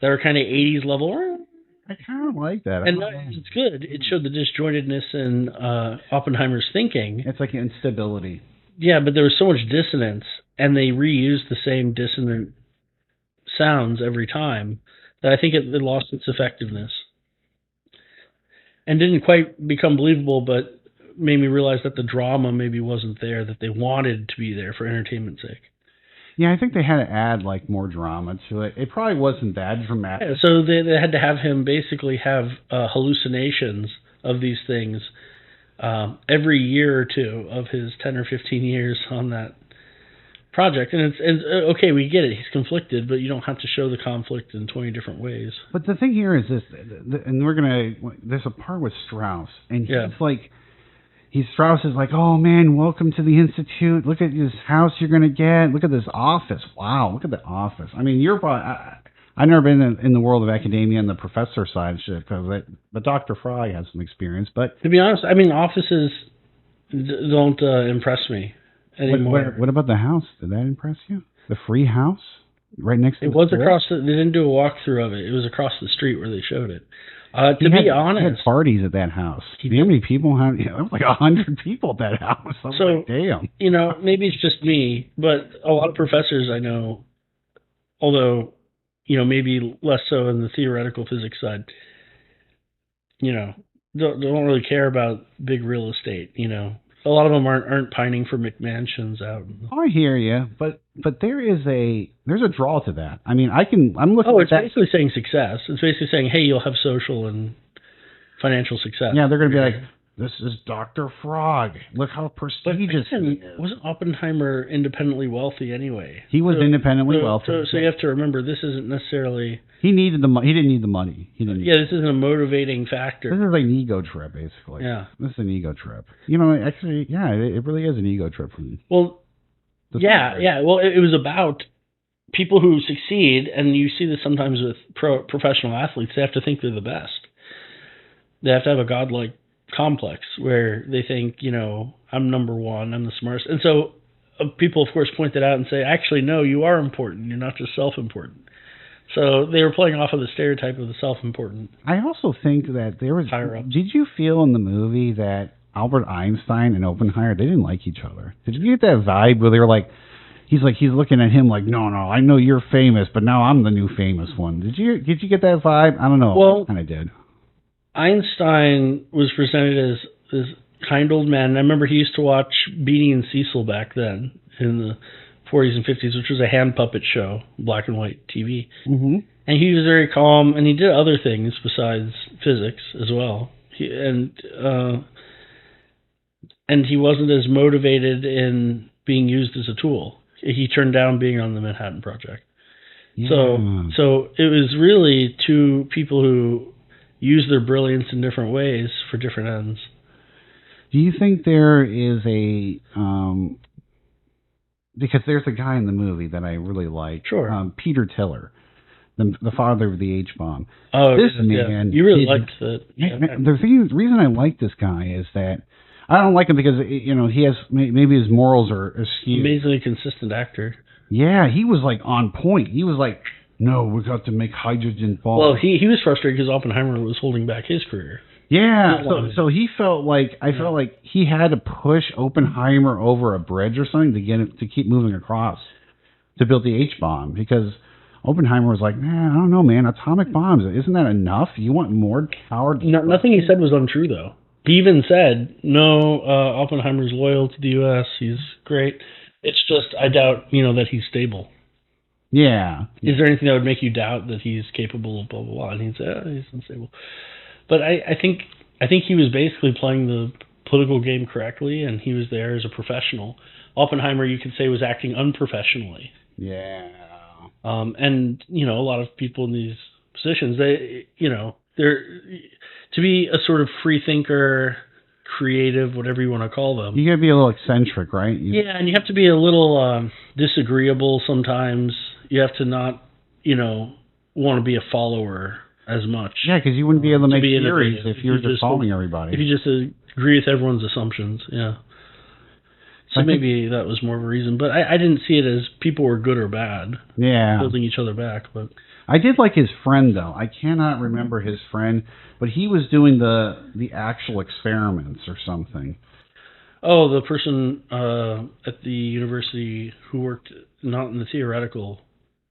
that were kind of 80s level. I kind of like that. And it's good. It showed the disjointedness in Oppenheimer's thinking. It's like instability. Yeah, but there was so much dissonance, and they reused the same dissonant sounds every time that I think it lost its effectiveness. And didn't quite become believable, but made me realize that the drama maybe wasn't there, that they wanted to be there for entertainment's sake. Yeah, I think they had to add like more drama to it. It probably wasn't that dramatic. Yeah, so they had to have him basically have hallucinations of these things every year or two of his 10 or 15 years on that project. And it's okay, we get it. He's conflicted, but you don't have to show the conflict in 20 different ways. But the thing here is this, and there's a part with Strauss, and he's like, Strauss is like, oh man, welcome to the Institute. Look at this house you're going to get. Look at this office. Wow, look at the office. I mean, I've never been in the world of academia and the professor side shit, but Dr. Frog has some experience. But to be honest, I mean, offices don't impress me anymore. What about the house? Did that impress you? The free house right next to it was across. They didn't do a walkthrough of it. It was across the street where they showed it. To be honest, he had parties at that house. You know how many people had? There was like 100 people at that house. I was like, damn. Maybe it's just me, but a lot of professors I know, although, maybe less so in the theoretical physics side, don't really care about big real estate. A lot of them aren't pining for McMansions out. I hear you, but there's a draw to that. I mean, I'm looking. Oh, it's basically saying success. It's basically saying, hey, you'll have social and financial success. Yeah, they're going to be like, this is Dr. Frog. Look how prestigious he is. Wasn't Oppenheimer independently wealthy anyway? He was independently wealthy. So you have to remember, this isn't necessarily. He needed the money. He didn't need the money. This isn't a motivating factor. This is like an ego trip, basically. Yeah. This is an ego trip. Actually, yeah, it really is an ego trip for me. Well, yeah. Well, it was about people who succeed, and you see this sometimes with professional athletes. They have to think they're the best. They have to have a godlike complex where they think, I'm number one, I'm the smartest. And so people, of course, point that out and say, actually, no, you are important. You're not just self-important. So they were playing off of the stereotype of the self-important. I also think that there was... higher-ups. Did you feel in the movie that Albert Einstein and Oppenheimer, they didn't like each other? Did you get that vibe where they were like, he's looking at him like, no, I know you're famous, but now I'm the new famous one. Did you get that vibe? I don't know. Well, I kind of did. Einstein was presented as this kind old man. And I remember he used to watch Beanie and Cecil back then in the 40s and 50s, which was a hand puppet show, black and white TV. Mm-hmm. And he was very calm, and he did other things besides physics as well. And he wasn't as motivated in being used as a tool. He turned down being on the Manhattan Project. Yeah. So it was really two people who use their brilliance in different ways for different ends. Do you think there is a... because there's a guy in the movie that I really like. Sure. Peter Tiller, the father of the H-bomb. Oh, this man... You really liked it. The reason I like this guy is that I don't like him because, he has... Maybe his morals are skewed. Amazingly consistent actor. Yeah, he was like on point. He was like... No, we got to make hydrogen bombs. Well, he was frustrated because Oppenheimer was holding back his career. Yeah, so he felt like I felt like he had to push Oppenheimer over a bridge or something to get it to keep moving across to build the H-bomb because Oppenheimer was like, I don't know, man, atomic bombs, isn't that enough? You want more power? Nothing he said was untrue, though. He even said, no, Oppenheimer's loyal to the U.S. He's great. It's just I doubt, that he's stable. Yeah. Is there anything that would make you doubt that he's capable of blah, blah, blah? And he'd say, he's unstable. But I think he was basically playing the political game correctly, and he was there as a professional. Oppenheimer, you could say, was acting unprofessionally. Yeah. And, you know, a lot of people in these positions, they're to be a sort of free thinker, creative, whatever you want to call them. You got to be a little eccentric, right? Yeah, and you have to be a little disagreeable sometimes. You have to not, you know, want to be a follower as much. Yeah, because you wouldn't be able to make theories if you were just following everybody. If you just agree with everyone's assumptions, yeah. So maybe that was more of a reason. But I didn't see it as people were good or bad. Yeah. Building each other back. But I did like his friend, though. I cannot remember his friend, but he was doing the actual experiments or something. Oh, the person at the university who worked not in the theoretical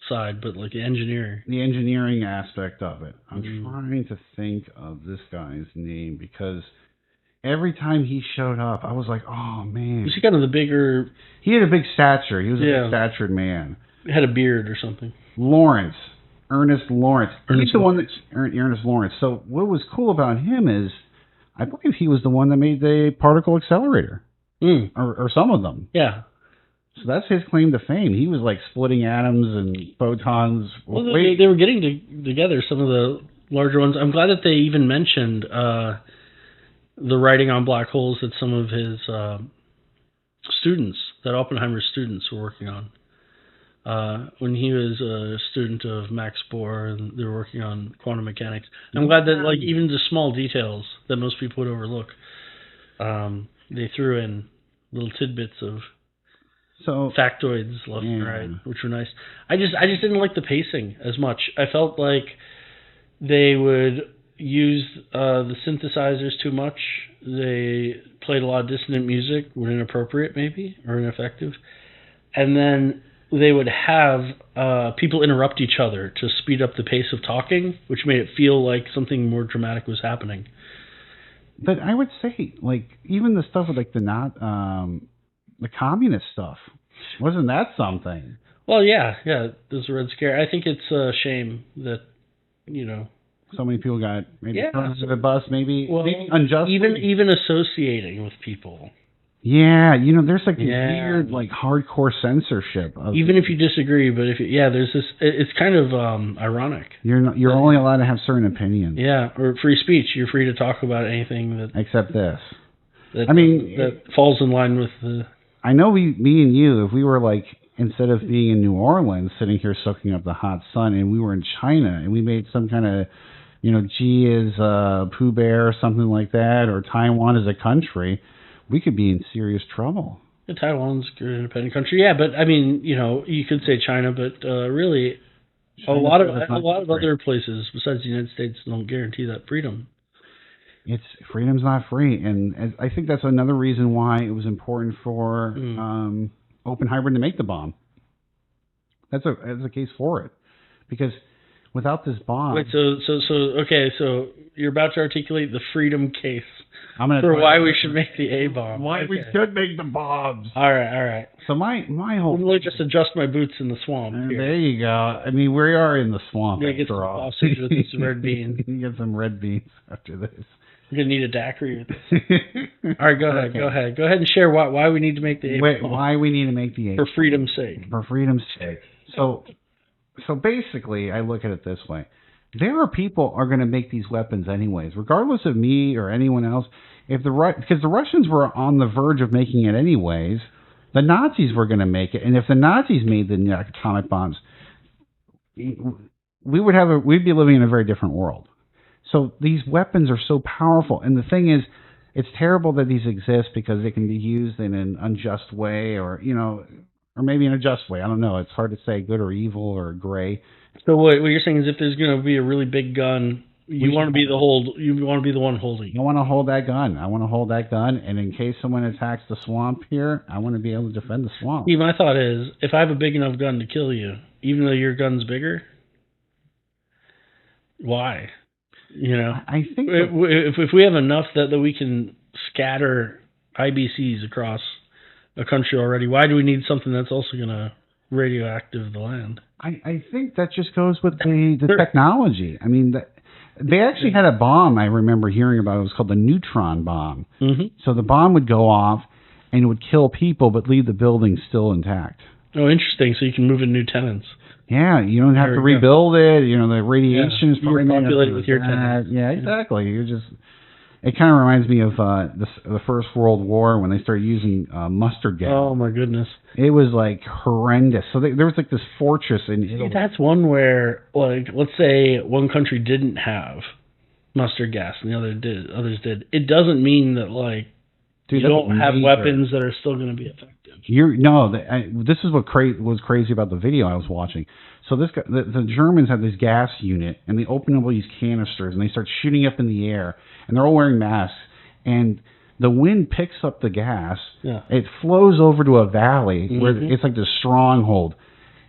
side, but like the engineer. The engineering aspect of it. I'm trying to think of this guy's name because every time he showed up, I was like, oh, man. Was he kind of the bigger... He had a big stature. He was a big statured man. He had a beard or something. Ernest Lawrence. He's the one Ernest Lawrence. So what was cool about him is, I believe he was the one that made the particle accelerator. Or some of them. Yeah. So that's his claim to fame. He was like splitting atoms and photons. Well, they were getting together, some of the larger ones. I'm glad that they even mentioned the writing on black holes that some of his students, that Oppenheimer's students, were working on. When he was a student of Max Bohr and they were working on quantum mechanics. I'm glad that like even the small details that most people would overlook, they threw in little tidbits of factoids left and right, which were nice. I just didn't like the pacing as much. I felt like they would use the synthesizers too much. They played a lot of dissonant music when inappropriate, maybe, or ineffective. And then they would have people interrupt each other to speed up the pace of talking, which made it feel like something more dramatic was happening. But I would say, like, even the stuff with like the communist stuff, wasn't that something? Well, yeah, there's a Red Scare. I think it's a shame that, you know, so many people got maybe thrown under the bus, maybe unjustly. Even associating with people. Yeah, you know, there's like weird, like hardcore censorship. Even if you disagree, but there's this. It's kind of ironic. You're only allowed to have certain opinions. Yeah, or free speech. You're free to talk about anything that except this. That falls in line with the. I know me and you, if we were like, instead of being in New Orleans, sitting here soaking up the hot sun, and we were in China, and we made some kind of, you know, G is Pooh Bear or something like that, or Taiwan as a country, we could be in serious trouble. Taiwan's a good independent country, yeah, but I mean, you know, you could say China, but really, a lot of other places besides the United States don't guarantee that freedom. Freedom's not free, and I think that's another reason why it was important for Oppenheimer to make the bomb. That's a case for it, because without this bomb. Wait, so you're about to articulate the freedom case for why we should make the A bomb. Why we should make the bombs. All right. So my whole. I'm going to just adjust my boots in the swamp. There you go. I mean, we are in the swamp after all. Get some sausage with some red beans. You get some red beans after this. You're going to need a daiquiri with this. All right, go ahead. Go ahead and share why we need to make the A bomb. Why we need to make the A for freedom's sake. For freedom's sake. So basically, I look at it this way. There are people are going to make these weapons anyways, regardless of me or anyone else. Because the Russians were on the verge of making it anyways, the Nazis were going to make it. And if the Nazis made the atomic bombs, we'd be living in a very different world. So these weapons are so powerful. And the thing is, it's terrible that these exist because they can be used in an unjust way or maybe in a just way. I don't know. It's hard to say good or evil or gray. So what you're saying is if there's going to be a really big gun, you want to be the one holding. You want to hold that gun. I want to hold that gun. And in case someone attacks the swamp here, I want to be able to defend the swamp. See, my thought is, if I have a big enough gun to kill you, even though your gun's bigger, why? You know, I think if we have enough that we can scatter IBCs across a country already, why do we need something that's also going to radioactive the land? I think that just goes with the technology. I mean, they actually had a bomb I remember hearing about. It was called the neutron bomb. Mm-hmm. So the bomb would go off, and it would kill people but leave the building still intact. Oh, interesting. So you can move in new tenants. Yeah, you don't have to rebuild it. You know, the radiation is probably populated with your tenants. Yeah, exactly. You're just. It kind of reminds me of the First World War when they started using mustard gas. Oh my goodness! It was like horrendous. So there was like this fortress in Italy. That's one where, like, let's say one country didn't have mustard gas and the others did. It doesn't mean that you don't have weapons that are still going to be effective. This is what was crazy about the video I was watching. So the Germans have this gas unit, and they open up all these canisters, and they start shooting up in the air, and they're all wearing masks, and the wind picks up the gas. Yeah. It flows over to a valley where it's like this stronghold.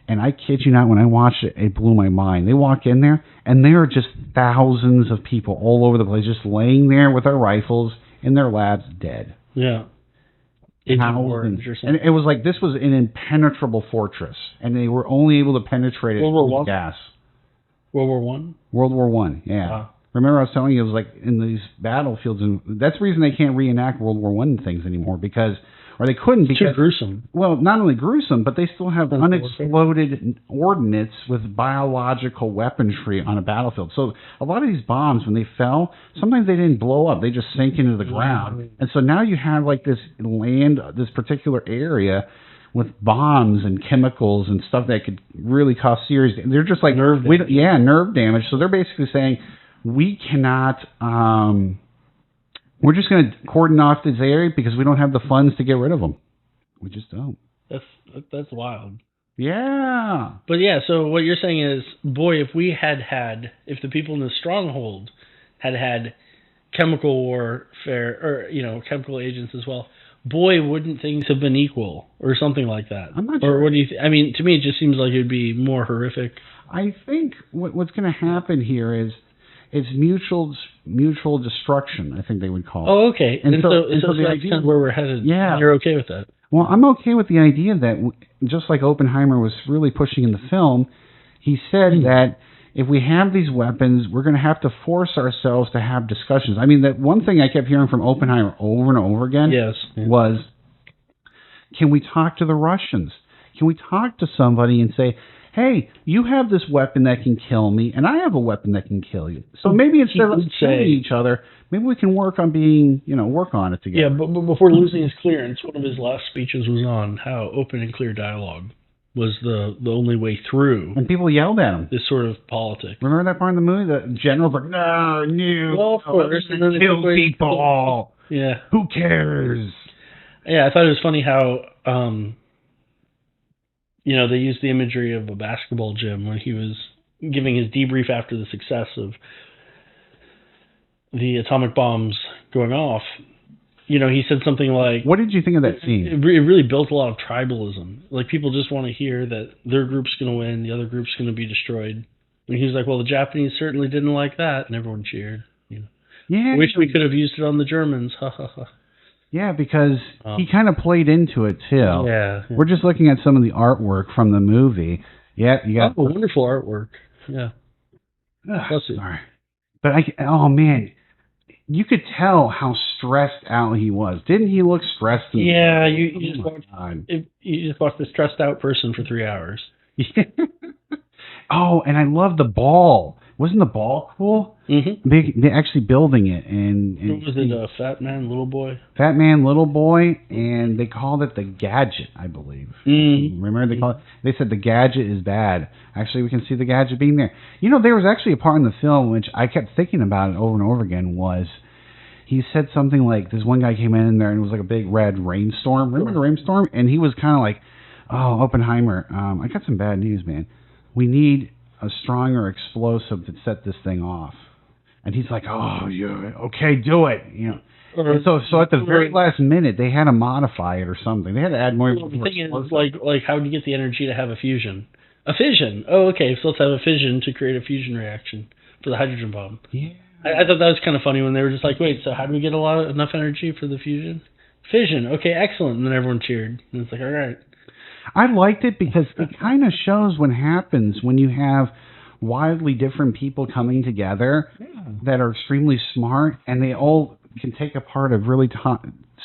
And I kid you not, when I watched it, it blew my mind. They walk in there, and there are just thousands of people all over the place, just laying there with their rifles in their labs, dead. Yeah. And it was like this was an impenetrable fortress, and they were only able to penetrate it with gas. World War I? World War I, yeah. Wow. Remember I was telling you, it was like in these battlefields, and that's the reason they can't reenact World War I things anymore, or they couldn't because... Too gruesome. Well, not only gruesome, but they still have unexploded ordnance with biological weaponry on a battlefield. So a lot of these bombs, when they fell, sometimes they didn't blow up. They just sank into the ground. And so now you have like this this particular area with bombs and chemicals and stuff that could really cause serious... They're just like... nerve damage. So they're basically saying, we cannot... we're just going to cordon off this area because we don't have the funds to get rid of them. We just don't. That's wild. Yeah. But yeah, so what you're saying is, boy, if the people in the stronghold had chemical warfare, or, chemical agents as well, boy, wouldn't things have been equal or something like that. I'm not sure. Or what do you I mean, to me, it just seems like it would be more horrific. I think what's going to happen here is it's mutual destruction, I think they would call it. Oh, okay. And so that's kind of where we're headed. Yeah. You're okay with that? Well, I'm okay with the idea that, just like Oppenheimer was really pushing in the film, he said that if we have these weapons, we're going to have to force ourselves to have discussions. I mean, that one thing I kept hearing from Oppenheimer over and over again was, can we talk to the Russians? Can we talk to somebody and say, hey, you have this weapon that can kill me, and I have a weapon that can kill you. So maybe instead of killing each other, maybe we can work on work on it together. Yeah, but before losing his clearance, one of his last speeches was on how open and clear dialogue was the only way through. And people yelled at him. This sort of politics. Remember that part in the movie? The general's like, no, well, of course. And then kill people. Yeah. Who cares? Yeah, I thought it was funny how... they used the imagery of a basketball gym when he was giving his debrief after the success of the atomic bombs going off. He said something like... What did you think of that scene? It really built a lot of tribalism. Like, people just want to hear that their group's going to win, the other group's going to be destroyed. And he was like, well, the Japanese certainly didn't like that, and everyone cheered. Yeah. Wish we could have used it on the Germans. Ha, ha, ha. Yeah, because he kind of played into it, too. Yeah. We're just looking at some of the artwork from the movie. Yeah, you got... Oh, wonderful artwork. Yeah. Sorry. But, man, you could tell how stressed out he was. Didn't he look stressed? Yeah, you just watched a stressed out person for 3 hours. Oh, and I love the ball. Wasn't the ball cool? Mm-hmm. They're actually building it. And what was it, Fat Man, Little Boy? Fat Man, Little Boy, and they called it the Gadget, I believe. Mm-hmm. Remember, they said the Gadget is bad. Actually, we can see the Gadget being there. There was actually a part in the film which I kept thinking about it over and over again was he said something like, this one guy came in there and it was like a big red rainstorm. Remember the rainstorm? And he was kind of like, oh, Oppenheimer, I got some bad news, man. We need a stronger explosive to set this thing off. And he's like, oh, yeah, okay, do it. And so at the very last minute, they had to modify it or something. They had to add more. Well, the thing is, like, how do you get the energy to have a fusion? A fission. Oh, okay, so let's have a fission to create a fusion reaction for the hydrogen bomb. Yeah. I thought that was kind of funny when they were just like, wait, so how do we get enough energy for the fusion? Fission. Okay, excellent. And then everyone cheered. And it's like, all right. I liked it because it kind of shows what happens when you have wildly different people coming together that are extremely smart, and they all can take apart a really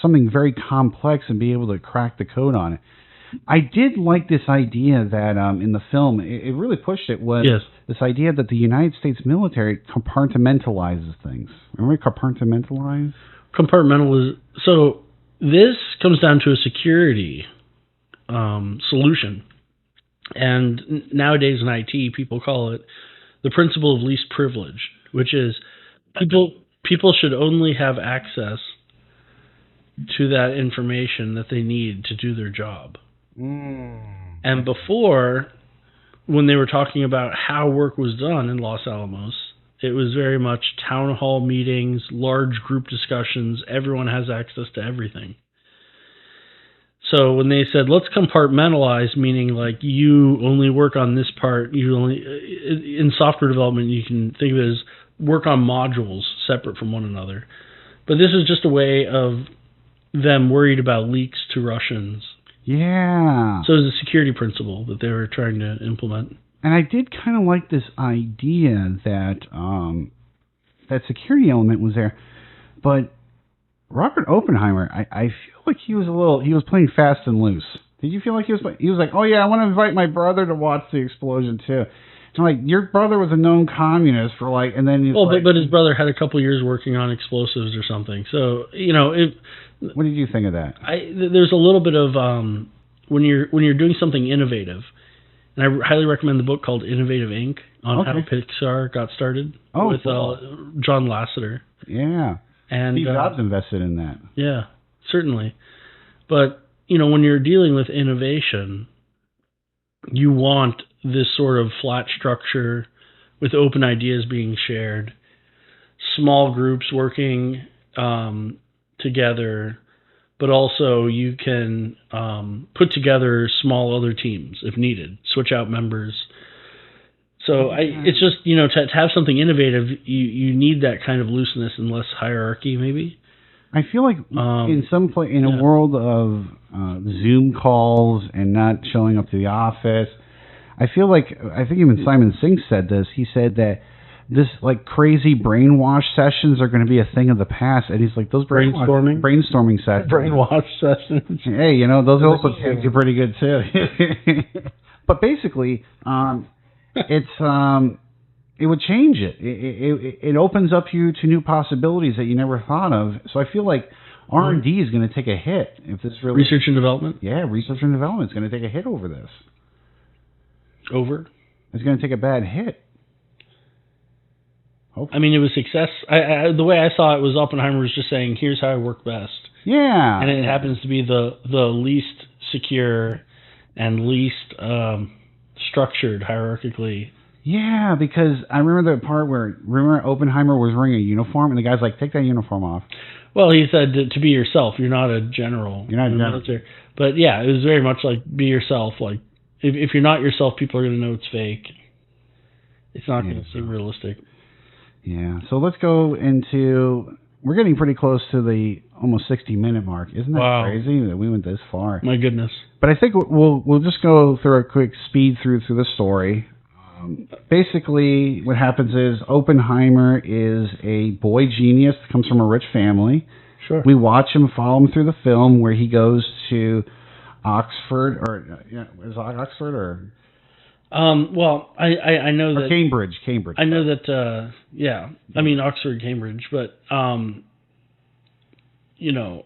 something very complex and be able to crack the code on it. I did like this idea that in the film, it really pushed it, was this idea that the United States military compartmentalizes things. Remember compartmentalize? Compartmentalize. So this comes down to a security solution. And nowadays in IT, people call it the principle of least privilege, which is people should only have access to that information that they need to do their job. And before, when they were talking about how work was done in Los Alamos, it was very much town hall meetings, large group discussions, everyone has access to everything. So when they said, let's compartmentalize, meaning like you only work on this part, in software development, you can think of it as work on modules separate from one another. But this is just a way of them worried about leaks to Russians. Yeah. So it's a security principle that they were trying to implement. And I did kind of like this idea that that security element was there, but Robert Oppenheimer, I feel like he was playing fast and loose. Did you feel like he was like, oh yeah, I want to invite my brother to watch the explosion too? And like, your brother was a known communist for like, and then but his brother had a couple years working on explosives or something. So what did you think of that? There's a little bit of when you're doing something innovative, and I highly recommend the book called Innovative Inc. on how Pixar got started with John Lasseter. Yeah. And Steve Jobs invested in that. Yeah, certainly. But, when you're dealing with innovation, you want this sort of flat structure with open ideas being shared, small groups working together, but also you can put together small other teams if needed, switch out members. So it's just, to have something innovative, you need that kind of looseness and less hierarchy, maybe. I feel like in a world of Zoom calls and not showing up to the office, I think even Simon Singh said this. He said that this like crazy brainwash sessions are going to be a thing of the past, and he's like, those brainstorming sessions, brainwash sessions. Hey, those also are pretty good too. But basically, it would change it. It opens up you to new possibilities that you never thought of. So I feel like R&D is going to take a hit if this really research and development. Yeah, research and development is going to take a hit over this. It's going to take a bad hit. Hopefully. I mean, it was success. The way I saw it was Oppenheimer was just saying, "Here's how I work best." Yeah, and it happens to be the least secure and least structured hierarchically. Yeah, because I remember the part where Oppenheimer was wearing a uniform, and the guy's like, "Take that uniform off." Well, he said to be yourself. You're not a general. You're not a general. Military. But yeah, it was very much like be yourself. Like if you're not yourself, people are going to know it's fake. It's not going to seem realistic. Yeah. So let's go into. We're getting pretty close to the almost 60-minute mark. Isn't that crazy that we went this far? My goodness. But I think we'll just go through a quick speed through the story. Basically, what happens is Oppenheimer is a boy genius that comes from a rich family. Sure. We watch him, follow him through the film where he goes to Oxford, or is it Oxford or? Well, I know that Cambridge. I know that. I mean Oxford, Cambridge, but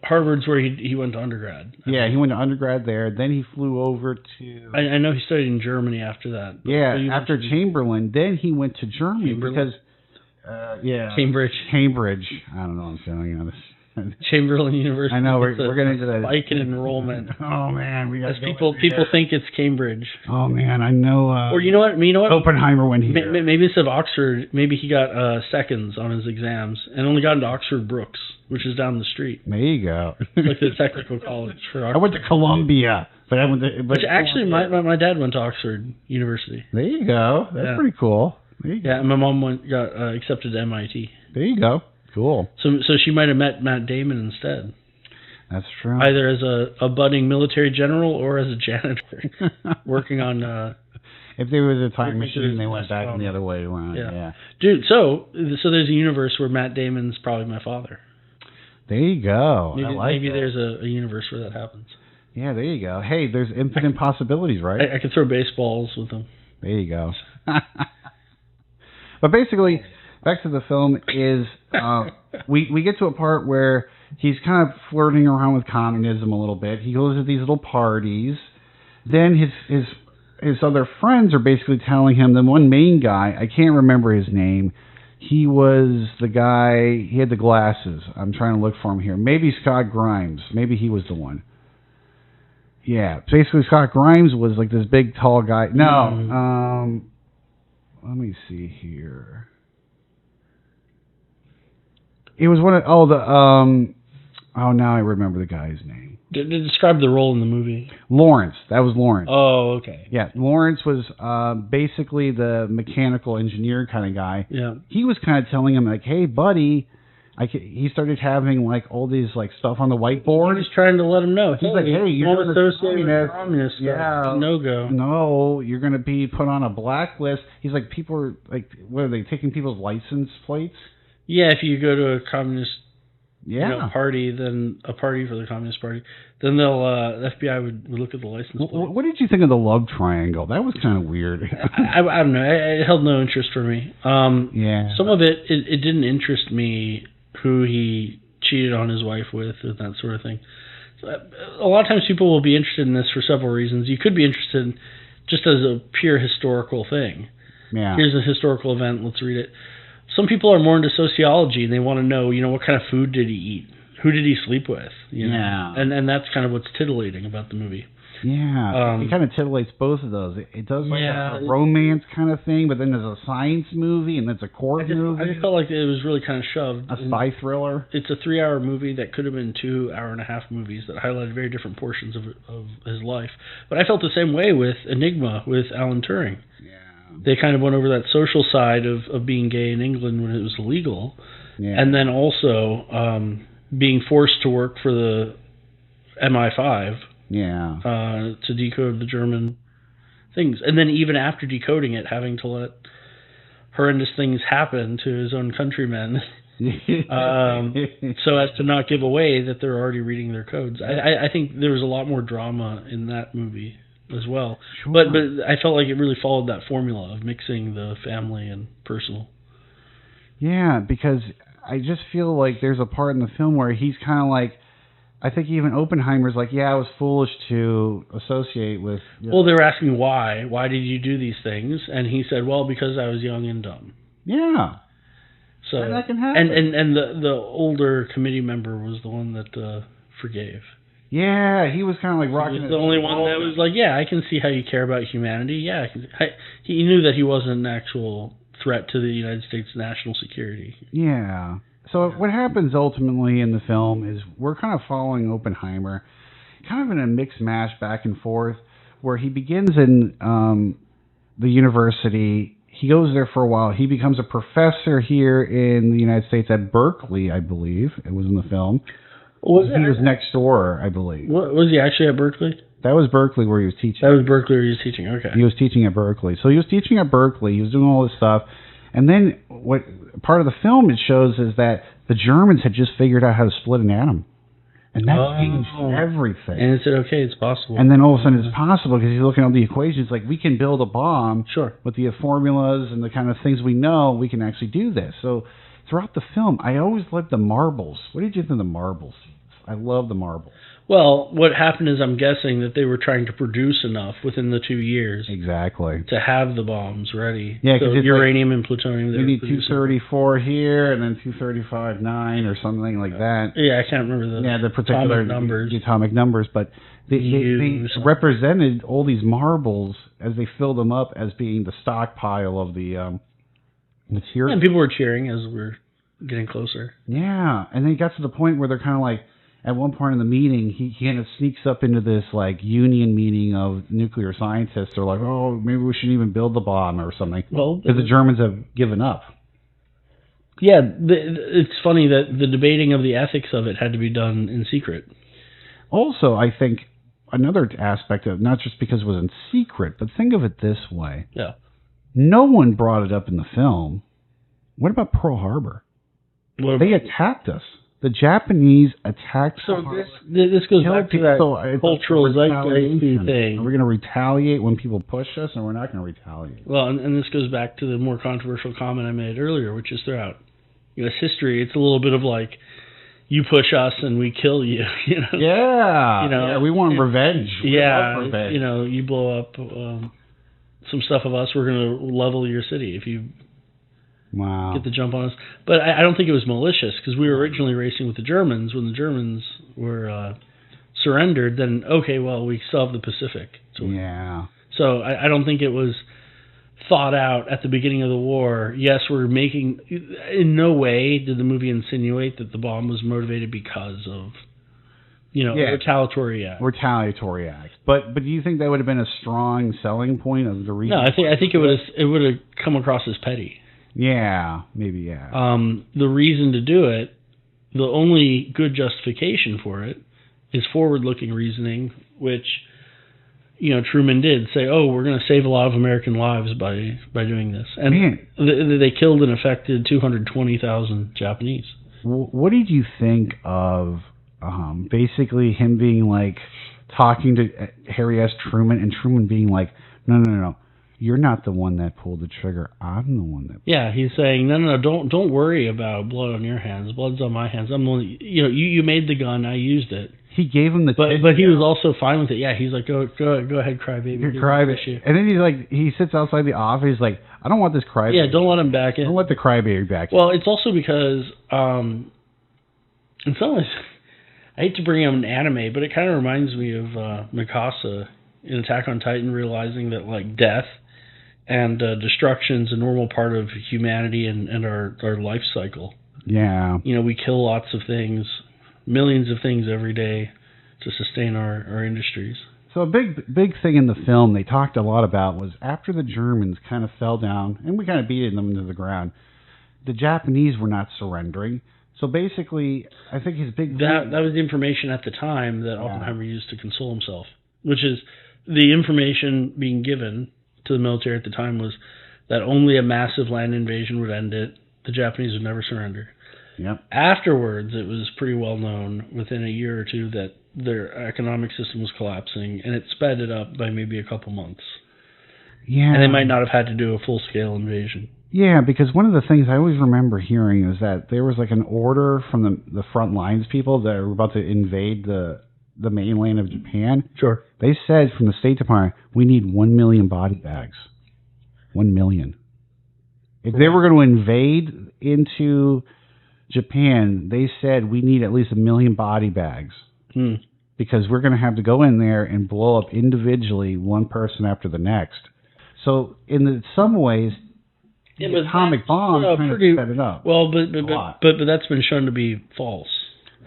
Harvard's where he went to undergrad. Yeah, he went to undergrad there. Then he flew over to. I know he studied in Germany after that. Yeah, after Chamberlain, then he went to Germany because. Cambridge. I don't know what I'm saying on this. Chamberlain University. I know we're getting to that spike in enrollment. Oh man, we got people think it's Cambridge. Oh man, I know. Or you know what? Oppenheimer went here. Maybe instead of Oxford, maybe he got seconds on his exams and only got into Oxford Brookes, which is down the street. There you go. Like the technical college for Oxford. I went to Columbia, but I went to. Which actually, my dad went to Oxford University. There you go. That's pretty cool. Yeah, and my mom got accepted to MIT. There you go. Cool. So she might have met Matt Damon instead. That's true. Either as a budding military general or as a janitor working on. If there was a time machine, they went back the other way around. Yeah. Dude. So there's a universe where Matt Damon's probably my father. There you go. Maybe there's a universe where that happens. Yeah, there you go. Hey, there's infinite possibilities, right? I could throw baseballs with them. There you go. But basically, back to the film is we get to a part where he's kind of flirting around with communism a little bit. He goes to these little parties. Then his other friends are basically telling him, the one main guy, I can't remember his name, he was the guy, he had the glasses. I'm trying to look for him here. Maybe Scott Grimes. Maybe he was the one. Yeah, basically Scott Grimes was like this big, tall guy. No, let me see here. It was one of, now I remember the guy's name. Describe the role in the movie. Lawrence. That was Lawrence. Oh, okay. Yeah, Lawrence was basically the mechanical engineer kind of guy. Yeah. He was kind of telling him, like, hey, buddy, he started having, like, all these, like, stuff on the whiteboard. He's trying to let him know. He's like, hey, you're going to associate with communist stuff. Yeah. No-go. No, you're going to be put on a blacklist. He's like, people are, like, what are they, taking people's license plates? Yeah, if you go to a communist party, then a party for the Communist Party, then the FBI would look at the license plate. What did you think of the love triangle? That was kind of weird. I don't know. It held no interest for me. Yeah. Some of it didn't interest me, who he cheated on his wife with and that sort of thing. So, a lot of times people will be interested in this for several reasons. You could be interested just as a pure historical thing. Yeah. Here's a historical event. Let's read it. Some people are more into sociology, and they want to know, what kind of food did he eat? Who did he sleep with? Yeah. And that's kind of what's titillating about the movie. Yeah. It kind of titillates both of those. It does like a romance kind of thing, but then there's a science movie, and there's a court movie. I just felt like it was really kind of shoved. A spy thriller. It's a 3-hour movie that could have been 2 hour-and-a-half movies that highlighted very different portions of his life. But I felt the same way with Enigma, with Alan Turing. Yeah. They kind of went over that social side of being gay in England when it was illegal. Yeah. And then also being forced to work for the MI5. Yeah. To decode the German things. And then even after decoding it, having to let horrendous things happen to his own countrymen so as to not give away that they're already reading their codes. I think there was a lot more drama in that movie as well. Sure. But I felt like it really followed that formula of mixing the family and personal. Yeah, because I just feel like there's a part in the film where he's kind of like, I think even Oppenheimer's like, I was foolish to associate with... Well, they were asking why. Why did you do these things? And he said, well, because I was young and dumb. Yeah. So that can happen. And the older committee member was the one that forgave. Yeah, he was kind of like rocking. He was the only one that was like, I can see how you care about humanity. Yeah, he knew that he wasn't an actual threat to the United States national security. Yeah. So what happens ultimately in the film is we're kind of following Oppenheimer, kind of in a mixed mash back and forth, where he begins in the university. He goes there for a while. He becomes a professor here in the United States at Berkeley, I believe. It was in the film. He was next door, I believe. Was he actually at Berkeley? That was Berkeley where he was teaching. That was Berkeley where he was teaching, okay. He was teaching at Berkeley. So he was teaching at Berkeley. He was doing all this stuff. And then what part of the film it shows is that the Germans had just figured out how to split an atom. And that changed everything. And it said, okay, it's possible. And then all of a sudden it's possible because he's looking at the equations. Like, we can build a bomb with the formulas and the kind of things we know. We can actually do this. So throughout the film, I always liked the marbles. What did you think of the marbles? I love the marbles. Well, what happened is I'm guessing that they were trying to produce enough within the 2 years. Exactly. To have the bombs ready. Yeah, because so uranium and plutonium. You need 234 here and then 235.9 or something like that. Yeah, I can't remember the particular numbers. The atomic numbers, but they represented all these marbles as they filled them up as being the stockpile of the material. And people were cheering as we're getting closer. Yeah, and then it got to the point where they're kind of like, at one point in the meeting, he kind of sneaks up into this like union meeting of nuclear scientists. They're like, oh, maybe we shouldn't even build the bomb or something. Well, because the Germans have given up. Yeah, it's funny that the debating of the ethics of it had to be done in secret. Also, I think another aspect of not just because it was in secret, but think of it this way. Yeah. No one brought it up in the film. What about Pearl Harbor? They attacked us. the Japanese attacked. So this goes back to that cultural zeitgeist thing. Are we going to retaliate when people push us, or we're not going to retaliate? Well, and this goes back to the more controversial comment I made earlier, which is throughout U.S. history, it's a little bit of like, you push us and we kill you. Yeah, we want revenge. Revenge. You blow up some stuff of us, we're going to level your city if you get the jump on us. But I don't think it was malicious, because we were originally racing with the Germans. When the Germans were surrendered, then we still have the Pacific. So I don't think it was thought out at the beginning of the war. Yes, in no way did the movie insinuate that the bomb was motivated because of a retaliatory act. But do you think that would have been a strong selling point of the reason? No, I think it would have come across as petty. Yeah, maybe, yeah. The reason to do it, the only good justification for it, is forward-looking reasoning, which Truman did say, we're going to save a lot of American lives by doing this. And they killed and affected 220,000 Japanese. What did you think of basically him being like talking to Harry S. Truman, and Truman being like, no, you're not the one that pulled the trigger. I'm the one that. Yeah, he's saying, no, don't worry about blood on your hands. Blood's on my hands. I'm the one. You made the gun. I used it. He gave him the. But he was also fine with it. Yeah, he's like, go ahead, crybaby. You're crybaby. And then he sits outside the office. He's like, I don't want this crybaby. Yeah, don't let him back in. Don't let the crybaby back in. Well, it's also because, in some ways, I hate to bring up an anime, but it kind of reminds me of Mikasa in Attack on Titan, realizing that like death and destruction's a normal part of humanity and our life cycle. Yeah. We kill lots of things, millions of things every day to sustain our industries. So a big thing in the film they talked a lot about was after the Germans kind of fell down, and we kind of beat them into the ground, the Japanese were not surrendering. So basically, I think his big... That was the information at the time that Oppenheimer used to console himself, which is the information being given to the military at the time was that only a massive land invasion would end it. The Japanese would never surrender. Yep. Afterwards, it was pretty well known within a year or two that their economic system was collapsing, and it sped it up by maybe a couple months. Yeah. And they might not have had to do a full-scale invasion. Yeah, because one of the things I always remember hearing is that there was like an order from the front lines people that were about to invade the mainland of Japan. Sure. They said from the State Department, we need 1 million body bags. 1 million. If they were going to invade into Japan, they said we need at least 1 million body bags. Because we're going to have to go in there and blow up individually one person after the next. So in some ways, the atomic bomb kind of set it up. Well, but that's been shown to be false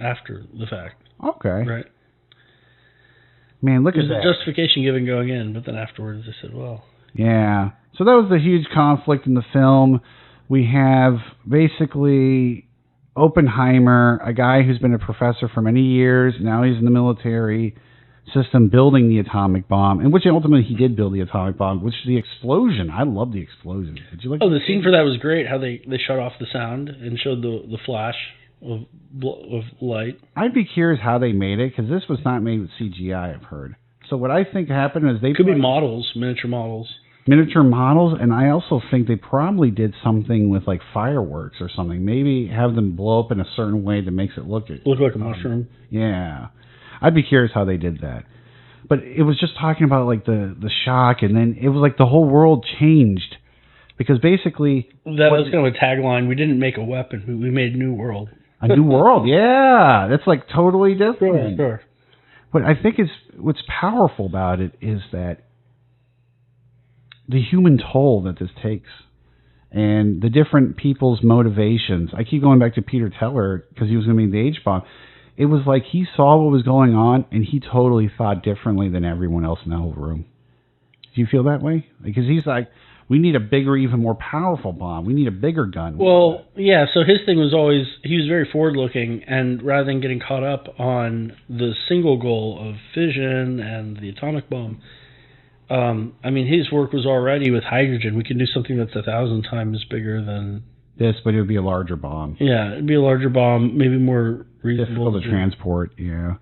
after the fact. Okay. Right. Man, look at that. There's a justification given going in, but then afterwards they said, well. Yeah. So that was the huge conflict in the film. We have basically Oppenheimer, a guy who's been a professor for many years. Now he's in the military system building the atomic bomb, and which ultimately he did build the atomic bomb, which is the explosion. I love the explosion. Did you like the scene for that was great, how they shut off the sound and showed the flash of light. I'd be curious how they made it, because this was not made with CGI, I've heard. So what I think happened is they... Could be models, miniature models. Miniature models, and I also think they probably did something with like fireworks or something. Maybe have them blow up in a certain way that makes it look like a mushroom. Yeah. I'd be curious how they did that. But it was just talking about like the shock, and then it was like the whole world changed. Because basically... That was kind of a tagline. We didn't make a weapon. We made a new world. A new world, yeah. That's like totally different. Sure. But I think what's powerful about it is that the human toll that this takes and the different people's motivations. I keep going back to Peter Teller because he was going to be the H-bomb. It was like he saw what was going on and he totally thought differently than everyone else in the whole room. Do you feel that way? Because he's like, we need a bigger, even more powerful bomb. We need a bigger gun. Well, yeah, so his thing was always, he was very forward-looking, and rather than getting caught up on the single goal of fission and the atomic bomb, his work was already with hydrogen. We can do something that's 1,000 times bigger than this, but it would be a larger bomb. Yeah, it'd be a larger bomb, maybe more reasonable difficult to transport. Yeah.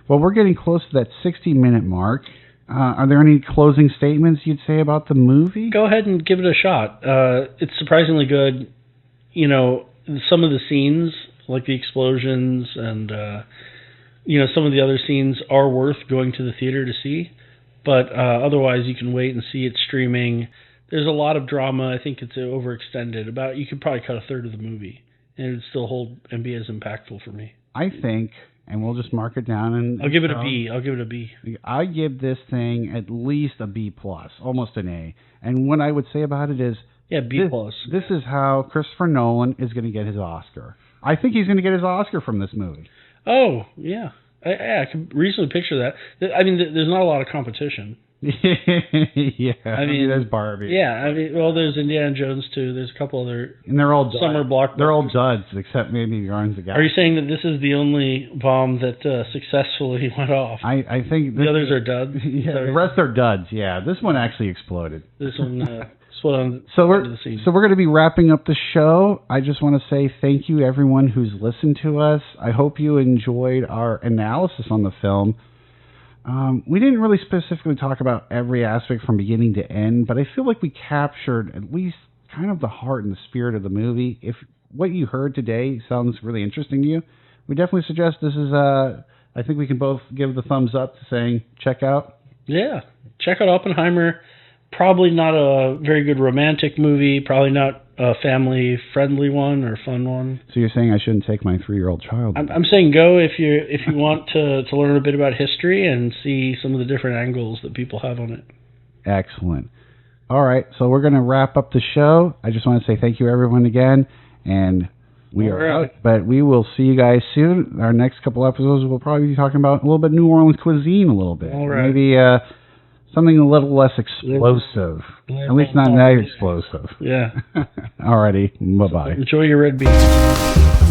Well, we're getting close to that 60-minute mark. Are there any closing statements you'd say about the movie? Go ahead and give it a shot. It's surprisingly good. You know, some of the scenes, like the explosions and, you know, some of the other scenes are worth going to the theater to see. But otherwise, you can wait and see it streaming. There's a lot of drama. I think it's overextended. You could probably cut a third of the movie, and it would still hold and be as impactful for me. I think, and we'll just mark it down. And I'll give it a B. I give this thing at least a B+, almost an A. And what I would say about it is, yeah, B+. This is how Christopher Nolan is going to get his Oscar. I think he's going to get his Oscar from this movie. Oh, yeah. I can reasonably picture that. I mean, there's not a lot of competition. Yeah, I mean, there's Barbie. Yeah, I mean, well, there's Indiana Jones too. There's a couple other, and they're all summer blockbusters. They're all duds, except maybe Guardians of the Galaxy. Are you saying that this is the only bomb that successfully went off? I think the others are duds. Yeah, the rest are duds. Yeah, this one actually exploded. This one exploded. So we're going to be wrapping up the show. I just want to say thank you everyone who's listened to us. I hope you enjoyed our analysis on the film. We didn't really specifically talk about every aspect from beginning to end, but I feel like we captured at least kind of the heart and the spirit of the movie. If what you heard today sounds really interesting to you, we definitely suggest this is, I think we can both give the thumbs up to saying, check out. Yeah, check out Oppenheimer. Probably not a very good romantic movie, probably not a family-friendly one or fun one. So you're saying I shouldn't take my 3-year-old child? I'm saying go if you want to learn a bit about history and see some of the different angles that people have on it. Excellent. All right, so we're going to wrap up the show. I just want to say thank you, everyone, again, and we are out. But we will see you guys soon. Our next couple episodes, we'll probably be talking about a little bit New Orleans cuisine a little bit. All right. Maybe something a little less explosive. At least not that explosive. Yeah. Alrighty. Bye-bye. Enjoy your red beans.